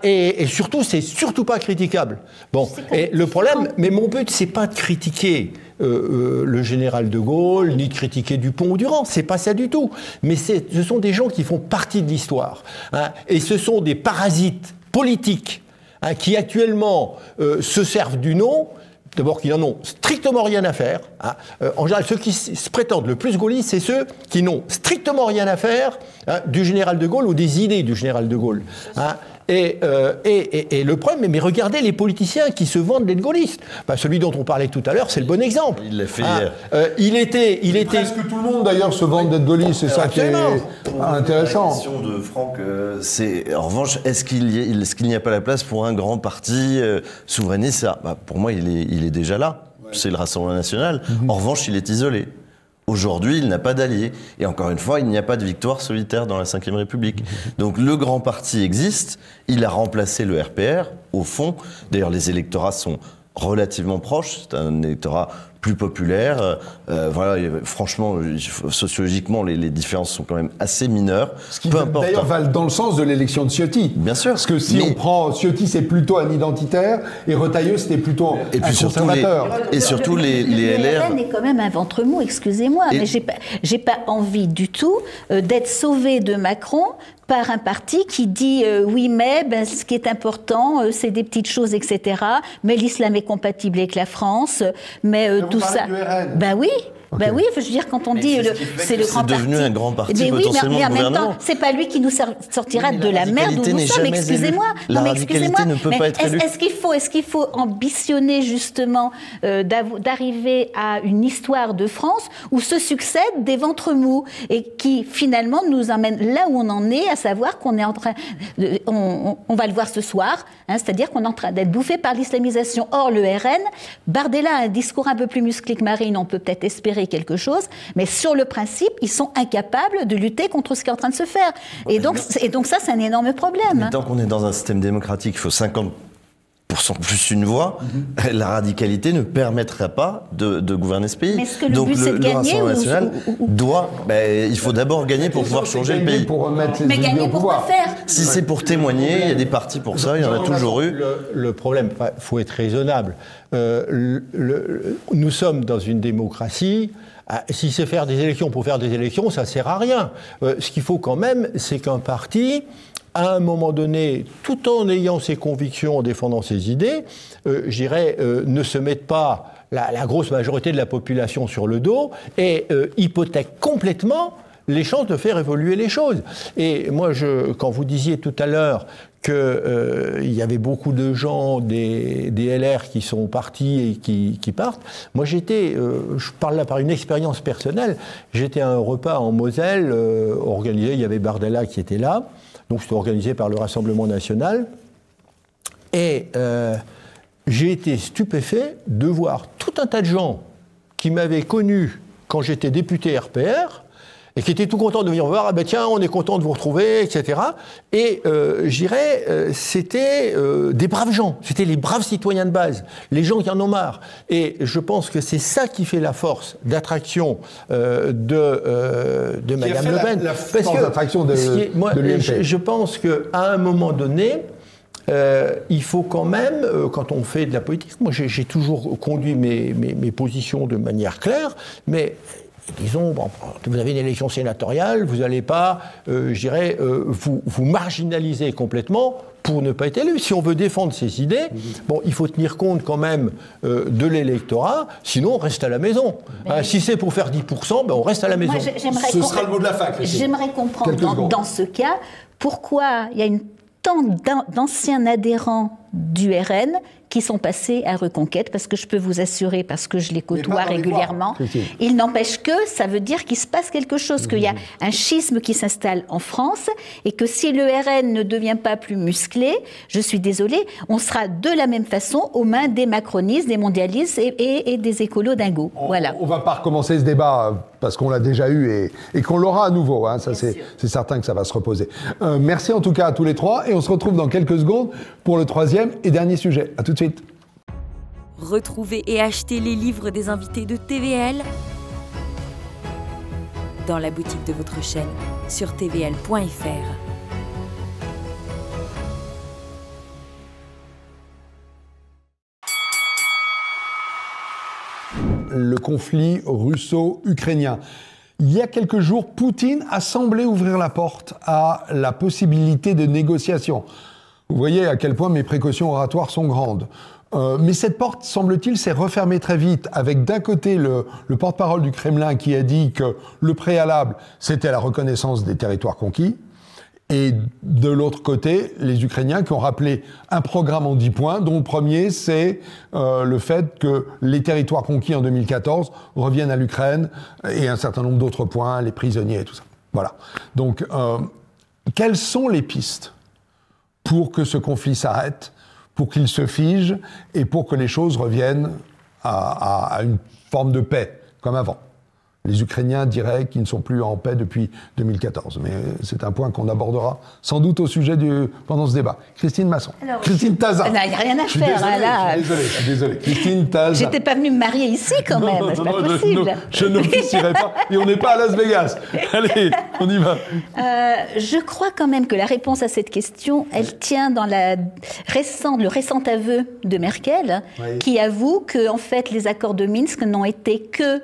et surtout, c'est surtout pas critiquable. Bon, et le problème, mais mon but, c'est pas de critiquer le général de Gaulle, ni de critiquer Dupont ou Durand, c'est pas ça du tout. Mais ce sont des gens qui font partie de l'histoire. Et ce sont des parasites politiques qui actuellement se servent du nom. D'abord, qui n'en ont strictement rien à faire. En général, ceux qui se prétendent le plus gaullistes, c'est ceux qui n'ont strictement rien à faire du général de Gaulle ou des idées du général de Gaulle. Et le problème, mais regardez les politiciens qui se vendent d'être gaullistes. Celui dont on parlait tout à l'heure, c'est le bon exemple. Il l'a fait hier. Il était... Presque tout le monde, d'ailleurs, se vante d'être gaulliste. C'est ça qui est intéressant. La question de Franck, c'est, en revanche, est-ce qu'il n'y a pas la place pour un grand parti souverainiste? Pour moi, il est déjà là. Ouais. C'est le Rassemblement national. En revanche, il est isolé. Aujourd'hui, il n'a pas d'alliés. Et encore une fois, il n'y a pas de victoire solitaire dans la Ve République. Donc le grand parti existe, il a remplacé le RPR, au fond. D'ailleurs, les électorats sont relativement proches, c'est un électorat plus populaire. Voilà, franchement, sociologiquement, les différences sont quand même assez mineures. Ce qui d'ailleurs va dans le sens de l'élection de Ciotti. Bien sûr. Parce que si on prend Ciotti, c'est plutôt un identitaire, et Retailleau, c'était plutôt un conservateur. Et surtout les LR. Le RN est quand même un ventre mou, excusez-moi, mais j'ai pas envie du tout d'être sauvé de Macron par un parti qui dit oui, mais ce qui est important, c'est des petites choses, etc. Mais l'islam est compatible avec la France, mais tout ça. Ben oui. Okay. Ben oui, je veux dire, quand on dit c'est le grand parti. C'est devenu un grand parti, mais oui, potentiellement mais en même temps, c'est pas lui qui nous sortira de la merde où nous sommes, excusez-moi. La radicalité ne peut pas être élue. Est-ce qu'il faut ambitionner justement d'arriver à une histoire de France où se succèdent des ventres mous et qui finalement nous emmène là où on en est, à savoir qu'on est en train, on va le voir ce soir, c'est-à-dire qu'on est en train d'être bouffé par l'islamisation. Or, le RN, Bardella a un discours un peu plus musclé que Marine, on peut peut-être espérer quelque chose, mais sur le principe, ils sont incapables de lutter contre ce qui est en train de se faire. Et donc ça, c'est un énorme problème. Mais tant qu'on est dans un système démocratique, il faut 50% plus une voix, la radicalité ne permettra pas de gouverner ce pays. Mais est-ce que le but, c'est de gagner il faut d'abord gagner pour pouvoir changer le pays. Mais gagner pour quoi faire? Si c'est pour témoigner, il y a des partis pour ça, il y en a toujours eu. Le problème, il faut être raisonnable. Nous sommes dans une démocratie. Si c'est faire des élections pour faire des élections, ça ne sert à rien. Ce qu'il faut quand même, c'est qu'un parti, à un moment donné, tout en ayant ses convictions, en défendant ses idées, je dirais, ne se mette pas la grosse majorité de la population sur le dos et hypothèque complètement les chances de faire évoluer les choses. Et moi, quand vous disiez tout à l'heure qu'il y avait beaucoup de gens, des LR qui sont partis et qui partent, moi je parle là par une expérience personnelle, j'étais à un repas en Moselle, organisé, il y avait Bardella qui était là, donc c'était organisé par le Rassemblement national, et j'ai été stupéfait de voir tout un tas de gens qui m'avaient connu quand j'étais député RPR, et qui étaient tout contents de venir voir, tiens, on est content de vous retrouver, etc. Et je dirais, c'était des braves gens, c'était les braves citoyens de base, les gens qui en ont marre. Et je pense que c'est ça qui fait la force d'attraction de Madame Le Pen. La force d'attraction de l'UMP. Je pense qu'à un moment donné, il faut quand même, quand on fait de la politique, moi j'ai toujours conduit mes positions de manière claire, mais disons, vous avez une élection sénatoriale, vous n'allez pas, je dirais, vous marginaliser complètement pour ne pas être élu. Si on veut défendre ses idées, il faut tenir compte quand même de l'électorat, sinon on reste à la maison. Si c'est pour faire 10%, on reste à la maison. Ce sera le mot de la fin, Christine. J'aimerais comprendre dans ce cas pourquoi il y a tant d'anciens adhérents du RN qui sont passés à Reconquête, parce que je peux vous assurer, parce que je les côtoie régulièrement, il n'empêche que ça veut dire qu'il se passe quelque chose, qu'il y a un schisme qui s'installe en France, et que si le RN ne devient pas plus musclé, je suis désolée, on sera de la même façon aux mains des macronistes, des mondialistes et des écolos dingos. Voilà. On ne va pas recommencer ce débat, parce qu'on l'a déjà eu et qu'on l'aura à nouveau, ça c'est certain que ça va se reposer. Merci en tout cas à tous les trois, et on se retrouve dans quelques secondes pour le troisième et dernier sujet. À tout de suite. Retrouvez et achetez les livres des invités de TVL dans la boutique de votre chaîne sur tvl.fr. Le conflit russo-ukrainien. Il y a quelques jours, Poutine a semblé ouvrir la porte à la possibilité de négociation. Vous voyez à quel point mes précautions oratoires sont grandes. Mais cette porte, semble-t-il, s'est refermée très vite, avec d'un côté le porte-parole du Kremlin qui a dit que le préalable, c'était la reconnaissance des territoires conquis, Et de l'autre côté, les Ukrainiens qui ont rappelé un programme en 10 points, dont le premier, c'est le fait que les territoires conquis en 2014 reviennent à l'Ukraine, et un certain nombre d'autres points, les prisonniers et tout ça. Voilà. Donc, quelles sont les pistes pour que ce conflit s'arrête, pour qu'il se fige, et pour que les choses reviennent à une forme de paix, comme avant? Les Ukrainiens diraient qu'ils ne sont plus en paix depuis 2014. Mais c'est un point qu'on abordera sans doute au sujet pendant ce débat. Christine Masson. Alors, Christine Taza. Il n'y a rien à faire. Je suis désolé. Christine Taza. J'étais pas venue me marier ici quand même. C'est pas possible. Je n'officierai pas. Et on n'est pas à Las Vegas. Allez, on y va. Je crois quand même que la réponse à cette question, elle tient dans le récent aveu de Merkel, qui avoue que en fait, les accords de Minsk n'ont été que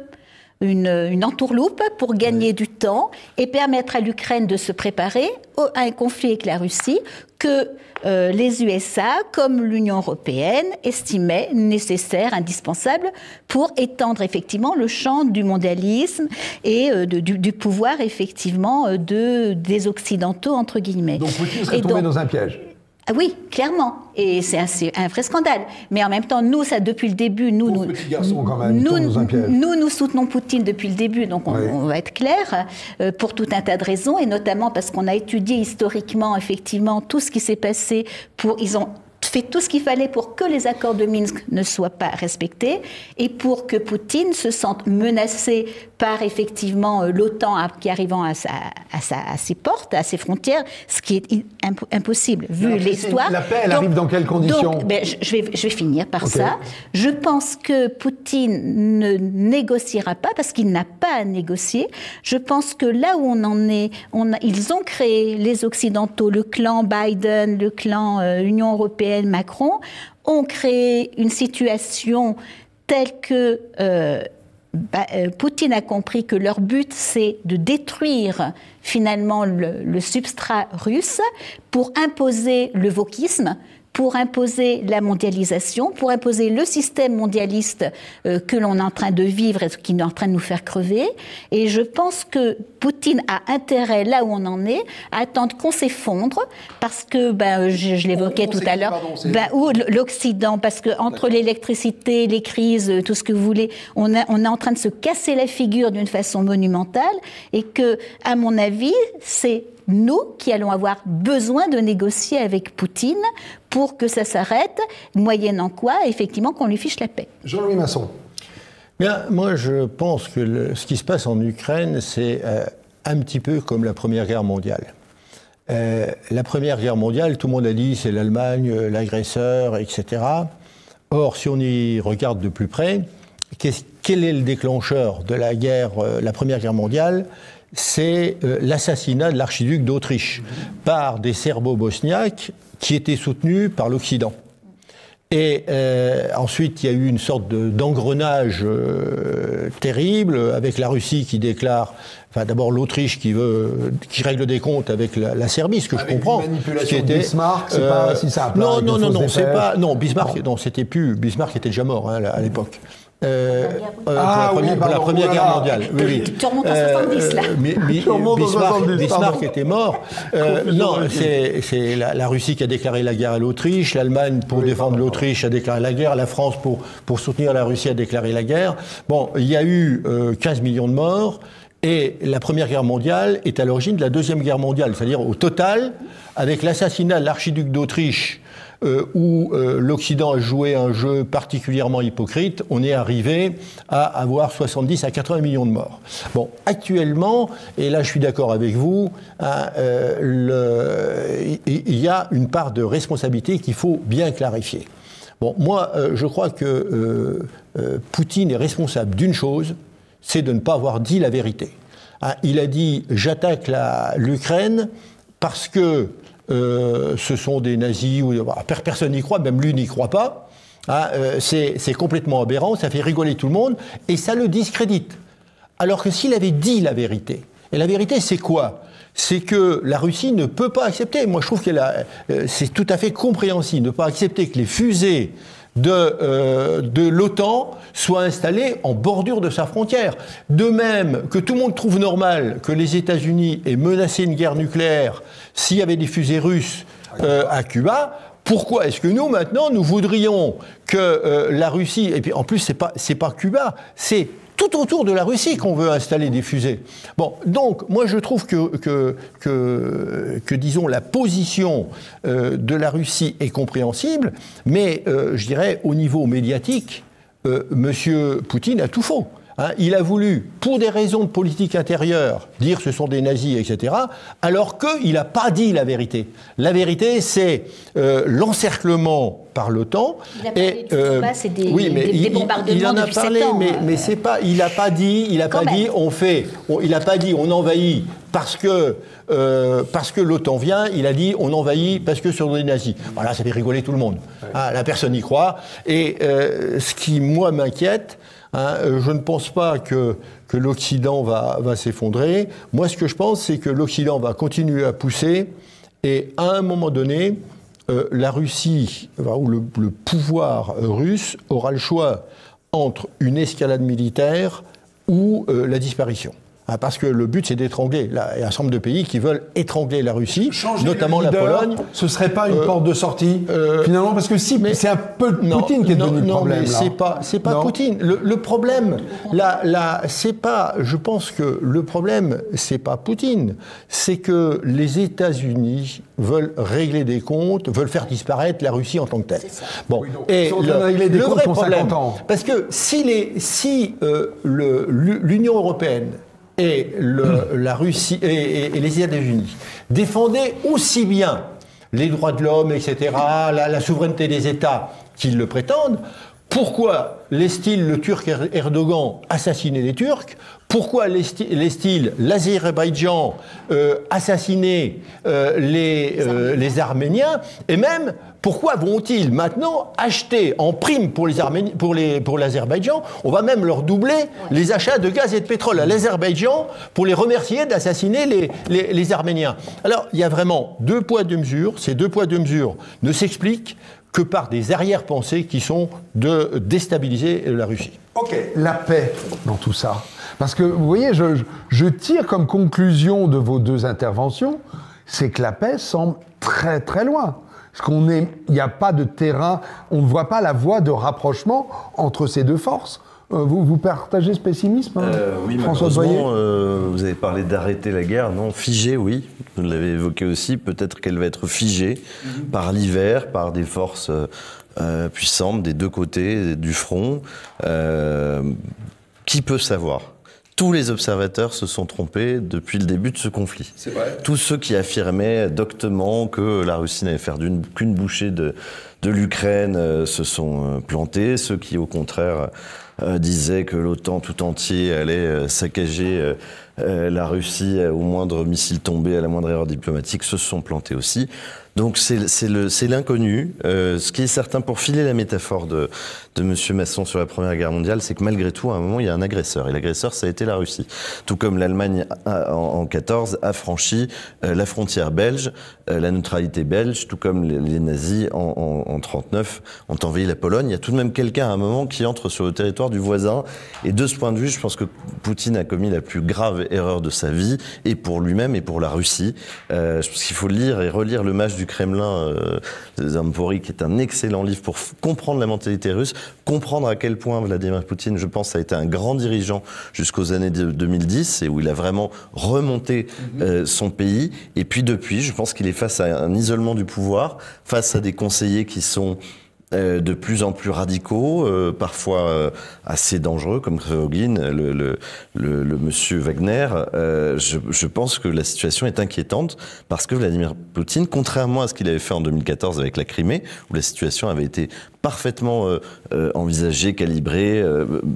une entourloupe pour gagner du temps et permettre à l'Ukraine de se préparer à un conflit avec la Russie que les USA, comme l'Union européenne, estimaient nécessaire, indispensable pour étendre effectivement le champ du mondialisme et du pouvoir effectivement des Occidentaux, entre guillemets. Donc Poutine serait tombé dans un piège. Ah oui, clairement. Et c'est un vrai scandale. Mais en même temps, nous, ça, depuis le début, nous soutenons Poutine depuis le début, donc on va être clair, pour tout un tas de raisons, et notamment parce qu'on a étudié historiquement, effectivement, tout ce qui s'est passé ils ont fait tout ce qu'il fallait pour que les accords de Minsk ne soient pas respectés et pour que Poutine se sente menacé par effectivement l'OTAN qui arrivant à ses portes, à ses frontières, ce qui est impossible vu l'histoire. La paix, elle arrive dans quelles conditions? Donc, je vais finir par ça. Je pense que Poutine ne négociera pas parce qu'il n'a pas à négocier. Je pense que là où on en est, ils ont créé, les Occidentaux, le clan Biden, le clan Union européenne, Macron, ont créé une situation telle que Poutine a compris que leur but, c'est de détruire finalement le substrat russe pour imposer le wokisme, pour imposer la mondialisation, pour imposer le système mondialiste que l'on est en train de vivre et qui est en train de nous faire crever. Et je pense que Poutine a intérêt, là où on en est, à attendre qu'on s'effondre, parce que, je l'évoquais tout à l'heure, ou l'Occident, parce que entre l'électricité, les crises, tout ce que vous voulez, on est en train de se casser la figure d'une façon monumentale, et que, à mon avis, c'est nous qui allons avoir besoin de négocier avec Poutine pour que ça s'arrête, moyennant quoi, effectivement, qu'on lui fiche la paix. Jean-Louis Masson. Bien, moi, je pense que ce qui se passe en Ukraine, c'est un petit peu comme la Première Guerre mondiale. La Première Guerre mondiale, tout le monde a dit c'est l'Allemagne, l'agresseur, etc. Or, si on y regarde de plus près, quel est le déclencheur de la Première Guerre mondiale ? C'est l'assassinat de l'archiduc d'Autriche par des Serbo-Bosniaques qui étaient soutenus par l'Occident. Et ensuite, il y a eu une sorte d'engrenage terrible avec la Russie qui déclare, enfin d'abord l'Autriche qui règle des comptes avec la Serbie, ce que avec je comprends. Une manipulation de Bismarck, c'est pas si simple. C'était plus. Bismarck était déjà mort à l'époque. Pour la Première Guerre mondiale. Oui. Tu remontes en 70, là. Bismarck était mort. Non, c'est la Russie qui a déclaré la guerre à l'Autriche, l'Allemagne, pour défendre l'Autriche, a déclaré la guerre, la France, pour soutenir la Russie, a déclaré la guerre. Bon, il y a eu 15 millions de morts, et la Première Guerre mondiale est à l'origine de la Deuxième Guerre mondiale. C'est-à-dire, au total, avec l'assassinat de l'archiduc d'Autriche, où l'Occident a joué un jeu particulièrement hypocrite, on est arrivé à avoir 70 à 80 millions de morts. Bon, actuellement, et là je suis d'accord avec vous, il y a une part de responsabilité qu'il faut bien clarifier. Bon, moi, je crois que Poutine est responsable d'une chose, c'est de ne pas avoir dit la vérité. Il a dit « j'attaque l'Ukraine parce que ce sont des nazis, personne n'y croit, même lui n'y croit pas. C'est complètement aberrant, ça fait rigoler tout le monde, et ça le discrédite. Alors que s'il avait dit la vérité, et la vérité c'est quoi ? C'est que la Russie ne peut pas accepter, moi je trouve c'est tout à fait compréhensible, ne pas accepter que les fusées de l'OTAN soit installé en bordure de sa frontière. De même que tout le monde trouve normal que les États-Unis aient menacé une guerre nucléaire s'il y avait des fusées russes à Cuba. Pourquoi est-ce que nous, maintenant, nous voudrions que la Russie... Et puis, en plus, c'est pas Cuba, c'est tout autour de la Russie qu'on veut installer des fusées. Bon, donc, moi, je trouve que disons, la position de la Russie est compréhensible, mais, je dirais, au niveau médiatique, M. Poutine a tout faux. Hein, il a voulu, pour des raisons de politique intérieure, dire ce sont des nazis, etc., alors qu'il n'a pas dit la vérité. La vérité, c'est l'encerclement par l'OTAN. Il a parlé du Donbass et des bombardements il en a depuis parlé, 7 ans. Mais c'est pas, il n'a pas dit, il n'a pas dit on envahit parce que l'OTAN vient, il a dit on envahit parce que ce sont des nazis. Voilà, ça fait rigoler tout le monde. Ah, la personne y croit. Et ce qui, moi, m'inquiète, je ne pense pas que l'Occident va s'effondrer. Moi, ce que je pense, c'est que l'Occident va continuer à pousser et à un moment donné, la Russie, ou le pouvoir russe aura le choix entre une escalade militaire ou la disparition. Parce que le but, c'est d'étrangler. Il y a un certain nombre de pays qui veulent étrangler la Russie, notamment la Pologne. Ce ne serait pas une porte de sortie, finalement, parce que si, c'est un peu Poutine qui est devenu le problème. Non, mais c'est pas Poutine. Le problème, c'est pas... Je pense que le problème, c'est pas Poutine. C'est que les États-Unis veulent régler des comptes, veulent faire disparaître la Russie en tant que telle. Bon, et le vrai problème, parce que si l'Union européenne et la Russie et les États-Unis défendaient aussi bien les droits de l'homme, etc., la souveraineté des États qu'ils le prétendent, pourquoi laisse-t-il le Turc Erdogan assassiner les Turcs? Pourquoi laisse-t-il l'Azerbaïdjan assassiner les Arméniens? Et même, pourquoi vont-ils maintenant acheter en prime pour l'Azerbaïdjan? On va même leur doubler les achats de gaz et de pétrole à l'Azerbaïdjan pour les remercier d'assassiner les Arméniens. Alors, il y a vraiment 2 poids, 2 mesures. Ces 2 poids, 2 mesures ne s'expliquent que par des arrière-pensées qui sont de déstabiliser la Russie. Ok, la paix dans tout ça. Parce que, vous voyez, je tire comme conclusion de vos 2 interventions, c'est que la paix semble très très loin. Parce il n'y a pas de terrain, on ne voit pas la voie de rapprochement entre ces 2 forces. Vous partagez ce pessimisme, oui, François Boyer? Vous avez parlé d'arrêter la guerre, non? Figée, oui. Vous l'avez évoqué aussi. Peut-être qu'elle va être figée par l'hiver, par des forces puissantes des 2 côtés du front. Qui peut savoir? Tous les observateurs se sont trompés depuis le début de ce conflit. C'est vrai. Tous ceux qui affirmaient doctement que la Russie n'allait faire qu'une bouchée de l'Ukraine se sont plantés. Ceux qui, au contraire, disaient que l'OTAN tout entier allait saccager la Russie au moindre missile tombé, à la moindre erreur diplomatique, se sont plantés aussi. Donc c'est l'inconnu. Ce qui est certain, pour filer la métaphore de M. Masson sur la Première Guerre mondiale, c'est que malgré tout, à un moment, il y a un agresseur. Et l'agresseur, ça a été la Russie. Tout comme l'Allemagne, en 14, a franchi la frontière belge, la neutralité belge, tout comme les nazis, en 39, ont envahi la Pologne. Il y a tout de même quelqu'un, à un moment, qui entre sur le territoire du voisin. Et de ce point de vue, je pense que Poutine a commis la plus grave erreur de sa vie, et pour lui-même, et pour la Russie. Je pense qu'il faut lire et relire Le Mage du Kremlin de Zampori, qui est un excellent livre pour comprendre la mentalité russe, comprendre à quel point Vladimir Poutine, je pense, a été un grand dirigeant jusqu'aux années 2010, et où il a vraiment remonté son pays. Et puis depuis, je pense qu'il est face à un isolement du pouvoir, face à des conseillers qui sont de plus en plus radicaux, parfois assez dangereux, comme Krivogin, le monsieur Wagner. Je pense que la situation est inquiétante parce que Vladimir Poutine, contrairement à ce qu'il avait fait en 2014 avec la Crimée, où la situation avait été parfaitement envisagée, calibrée,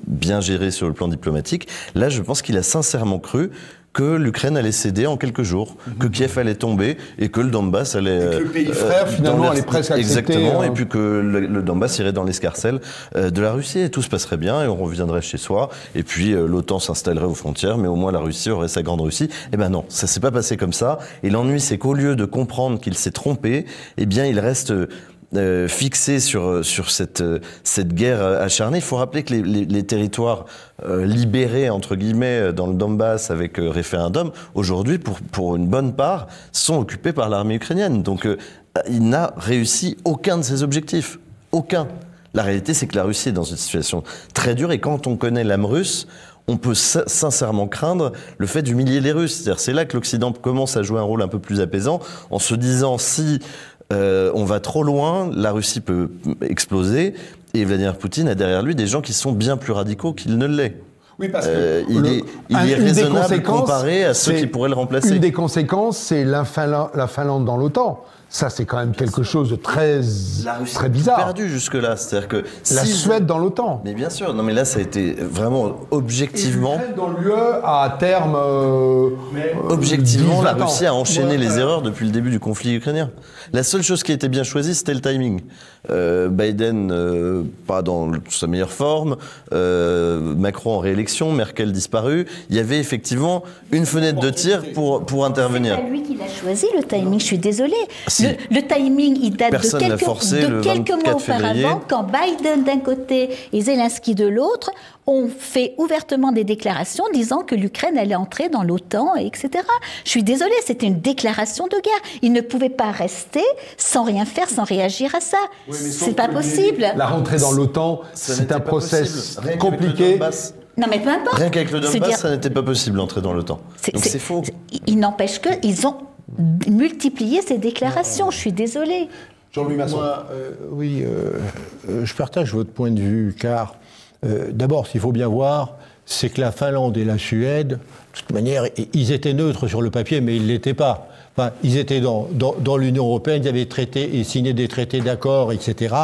bien gérée sur le plan diplomatique, là je pense qu'il a sincèrement cru que l'Ukraine allait céder en quelques jours, que Kiev allait tomber et que le Donbass allait... Et que le pays frère, finalement, allait presque accepter... Exactement, et puis que le Donbass irait dans l'escarcelle de la Russie, et tout se passerait bien, et on reviendrait chez soi, et puis l'OTAN s'installerait aux frontières, mais au moins la Russie aurait sa grande Russie. Eh ben non, ça s'est pas passé comme ça, et l'ennui, c'est qu'au lieu de comprendre qu'il s'est trompé, eh bien il reste... fixé sur cette guerre acharnée. Il faut rappeler que les territoires libérés, entre guillemets, dans le Donbass avec référendum, aujourd'hui, pour une bonne part, sont occupés par l'armée ukrainienne. Donc il n'a réussi aucun de ses objectifs. Aucun. La réalité, c'est que la Russie est dans une situation très dure, et quand on connaît l'âme russe, on peut sincèrement craindre le fait d'humilier les Russes. C'est-à-dire, c'est là que l'Occident commence à jouer un rôle un peu plus apaisant, en se disant si on va trop loin, la Russie peut exploser, et Vladimir Poutine a derrière lui des gens qui sont bien plus radicaux qu'il ne l'est. Oui, parce que il est raisonnable comparé à ceux qui pourraient le remplacer. Une des conséquences, c'est la Finlande dans l'OTAN. Ça, c'est quand même quelque chose de très bizarre. Perdu jusque-là, c'est-à-dire que la Suède dans l'OTAN. Mais bien sûr, non, mais là, ça a été vraiment objectivement. Et dans l'UE à terme. Objectivement, la Russie a enchaîné les erreurs depuis le début du conflit ukrainien. La seule chose qui a été bien choisie, c'était le timing. Biden, pas dans sa meilleure forme. Macron en réélection, Merkel disparue. Il y avait effectivement une fenêtre de tir pour intervenir. C'est pas lui qui l'a choisi, le timing. Je suis désolée. Le timing, il date de quelques mois auparavant, quand Biden d'un côté et Zelensky de l'autre ont fait ouvertement des déclarations disant que l'Ukraine allait entrer dans l'OTAN, etc. Je suis désolée, c'était une déclaration de guerre. Ils ne pouvaient pas rester sans rien faire, sans réagir à ça. Oui, c'est pas possible. La rentrée dans l'OTAN, c'est un process compliqué. Non, mais peu importe. Rien qu'avec le Donbass, ça n'était pas possible d'entrer dans l'OTAN. Donc c'est faux. Il n'empêche qu'ils ont multiplié ces déclarations. Je suis désolée. Jean-Louis Masson. Je partage votre point de vue, car d'abord, ce qu'il faut bien voir, c'est que la Finlande et la Suède, de toute manière, ils étaient neutres sur le papier, mais ils ne l'étaient pas. Enfin, ils étaient dans l'Union européenne, ils avaient traité et signé des traités d'accord, etc.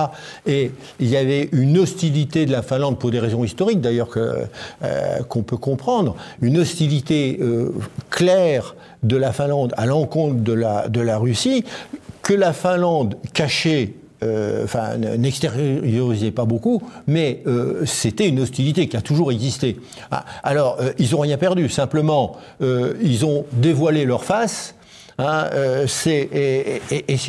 Et il y avait une hostilité de la Finlande, pour des raisons historiques d'ailleurs qu'on peut comprendre, une hostilité claire de la Finlande à l'encontre de la Russie, que la Finlande cachait. N'extériorisait pas beaucoup, mais c'était une hostilité qui a toujours existé. Alors, ils n'ont rien perdu, simplement, ils ont dévoilé leur face. C'est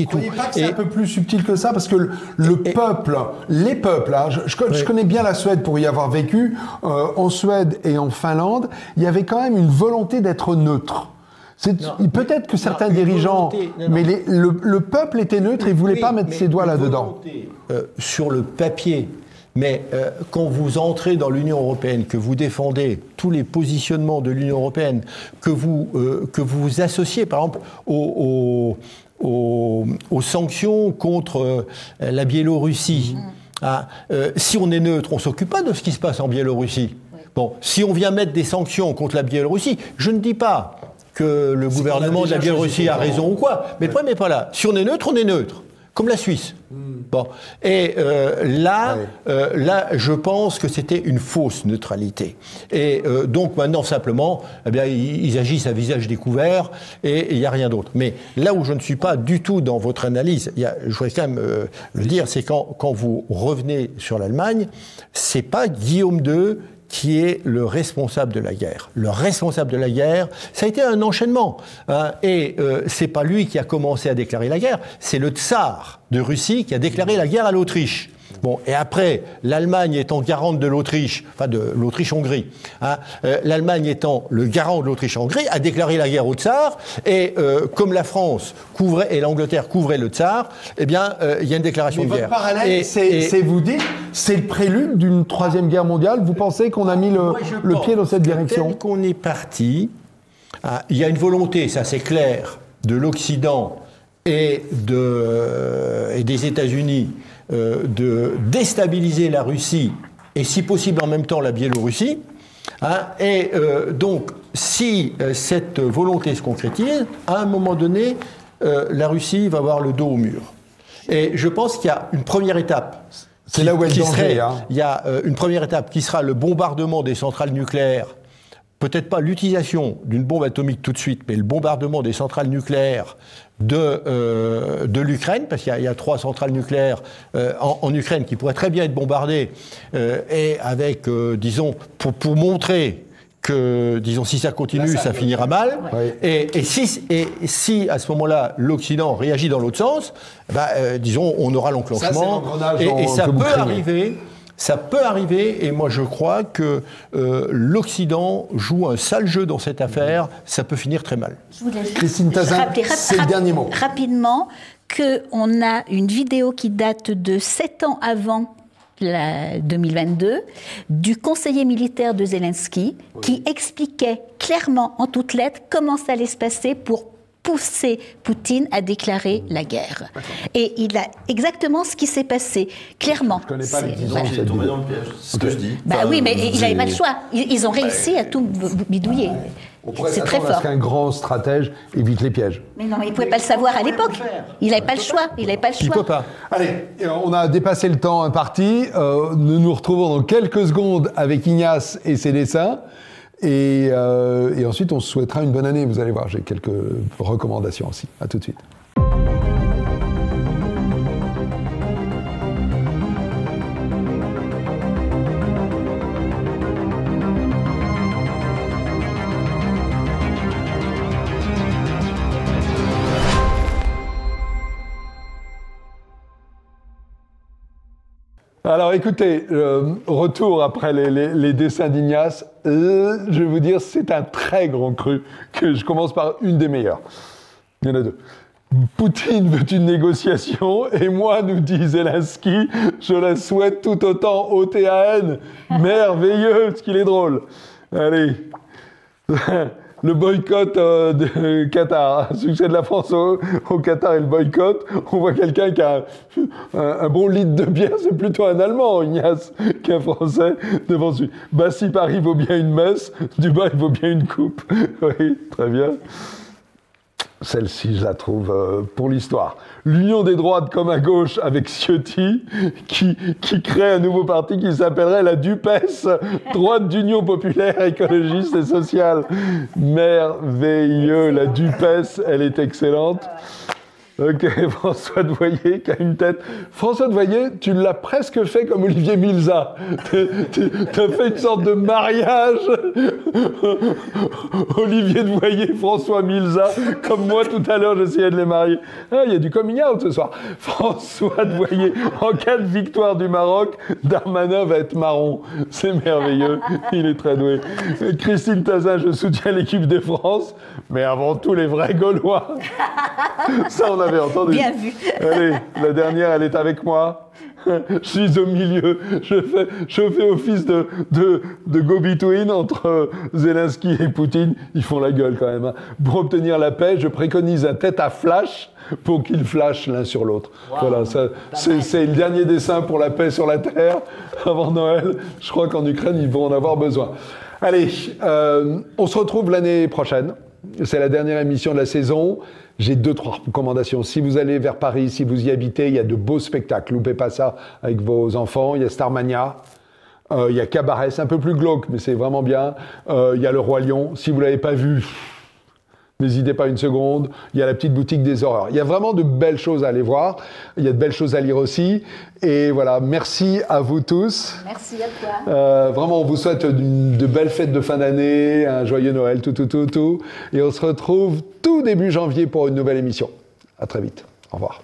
tout. Vous ne croyez pas que c'est un peu plus subtil que ça, parce que les peuples, je connais bien la Suède pour y avoir vécu, en Suède et en Finlande, il y avait quand même une volonté d'être neutre. Peut-être que certains dirigeants, mais le peuple était neutre et ne voulait pas mettre ses doigts là-dedans. Sur le papier, mais quand vous entrez dans l'Union européenne, que vous défendez tous les positionnements de l'Union européenne, que vous vous associez par exemple aux sanctions contre la Biélorussie, si on est neutre, on ne s'occupe pas de ce qui se passe en Biélorussie. Bon, si on vient mettre des sanctions contre la Biélorussie, je ne dis pas que le gouvernement de la Biélorussie a raison ou quoi, mais le problème n'est pas là. Si on est neutre, comme la Suisse. Bon. Et là, je pense que c'était une fausse neutralité. Et donc maintenant, simplement, eh bien, ils agissent à visage découvert et il n'y a rien d'autre. Mais là où je ne suis pas du tout dans votre analyse, je voudrais quand même le dire, c'est quand vous revenez sur l'Allemagne, c'est pas Guillaume II qui est le responsable de la guerre. Le responsable de la guerre, ça a été un enchaînement. Et c'est pas lui qui a commencé à déclarer la guerre, c'est le tsar de Russie qui a déclaré la guerre à l'Autriche. Bon, et après, l'Allemagne étant garante de l'Autriche, enfin de l'Autriche-Hongrie, l'Allemagne étant le garant de l'Autriche-Hongrie, a déclaré la guerre au tsar, et comme la France couvrait, et l'Angleterre couvrait le tsar, eh bien, il y a une déclaration de guerre. Votre parallèle, vous dites, c'est le prélude d'une troisième guerre mondiale. Vous pensez qu'on a mis le pied dans cette direction? Tel qu'on est parti, il y a une volonté, ça c'est clair, de l'Occident et des États-Unis, de déstabiliser la Russie et si possible en même temps la Biélorussie. Donc, si cette volonté se concrétise, à un moment donné, la Russie va avoir le dos au mur. Et je pense qu'il y a une première étape. C'est là où est le danger. Il y a une première étape qui sera le bombardement des centrales nucléaires. Peut-être pas l'utilisation d'une bombe atomique tout de suite, mais le bombardement des centrales nucléaires de l'Ukraine, parce qu'il y a 3 centrales nucléaires en Ukraine qui pourraient très bien être bombardées, et avec, disons, pour montrer que, disons, si ça continue, ça finira mal. Oui. Et si, à ce moment-là, l'Occident réagit dans l'autre sens, disons, on aura l'enclenchement. Et ça peut arriver. Ça peut arriver, et moi je crois que l'Occident joue un sale jeu dans cette affaire, ça peut finir très mal. Je voulais juste Christine Tazin, c'est le dernier mot. Rapidement, qu'on a une vidéo qui date de 7 ans avant 2022, du conseiller militaire de Zelensky, qui expliquait clairement, en toutes lettres, comment ça allait se passer pour pousser Poutine à déclarer la guerre. Et il a exactement ce qui s'est passé, clairement. Je connais pas les 10 ans. Il est tombé dans le piège, c'est ce que je dis. Oui, mais il n'avait pas le choix. Ils ont réussi à tout bidouiller. On pourrait s'attendre à ce qu'un grand stratège évite les pièges. Mais non, il ne pouvait pas le savoir à l'époque. Il n'avait pas le choix. Il peut pas. Allez, on a dépassé le temps imparti. Nous nous retrouvons dans quelques secondes avec Ignace et ses dessins. Et ensuite, on se souhaitera une bonne année. Vous allez voir, j'ai quelques recommandations aussi. À tout de suite. Alors écoutez, retour après les dessins d'Ignace, je vais vous dire, c'est un très grand cru, que je commence par une des meilleures. Il y en a deux. Poutine veut une négociation, et moi, nous dit Zelensky, je la souhaite tout autant OTAN. Merveilleux, ce qu'il est drôle. Allez. Le boycott de Qatar, succès de la France au Qatar et le boycott, on voit quelqu'un qui a un bon litre de bière, c'est plutôt un Allemand, Ignace, qu'un Français devant lui. Si Paris vaut bien une messe, Dubaï vaut bien une coupe. Oui, très bien. Celle-ci, je la trouve pour l'histoire. L'union des droites comme à gauche avec Ciotti, qui crée un nouveau parti qui s'appellerait la DUPES, droite d'Union populaire, écologiste et sociale. Merveilleux, la DUPES, elle est excellente. Ok, François Devoyer qui a une tête. François Devoyer, tu l'as presque fait comme Olivier Milza. Tu as fait une sorte de mariage. Olivier Devoyer, François Milza, comme moi tout à l'heure, j'essayais de les marier. Ah, il y a du coming out ce soir. François Devoyer, en cas de victoire du Maroc, Darmanin va être marron. C'est merveilleux, il est très doué. Christine Tazin, je soutiens l'équipe de France, mais avant tout les vrais Gaulois. Ça, on avait entendu. Bien vu. Allez, la dernière, elle est avec moi. Je suis au milieu. Je fais office de go-between entre Zelensky et Poutine. Ils font la gueule quand même. Hein. Pour obtenir la paix, je préconise un tête à flash pour qu'ils flashent l'un sur l'autre. Wow. Voilà, c'est le dernier dessin pour la paix sur la Terre avant Noël. Je crois qu'en Ukraine, ils vont en avoir besoin. Allez, on se retrouve l'année prochaine. C'est la dernière émission de la saison. J'ai 2-3 recommandations. Si vous allez vers Paris, si vous y habitez, il y a de beaux spectacles. Loupez pas ça avec vos enfants. Il y a Starmania. Il y a Cabaret. C'est un peu plus glauque, mais c'est vraiment bien. Il y a Le Roi Lion. Si vous ne l'avez pas vu, n'hésitez pas une seconde. Il y a la petite boutique des horreurs. Il y a vraiment de belles choses à aller voir. Il y a de belles choses à lire aussi. Et voilà, merci à vous tous. Merci à toi. Vraiment, on vous souhaite de belles fêtes de fin d'année, un joyeux Noël, tout. Et on se retrouve tout début janvier pour une nouvelle émission. À très vite. Au revoir.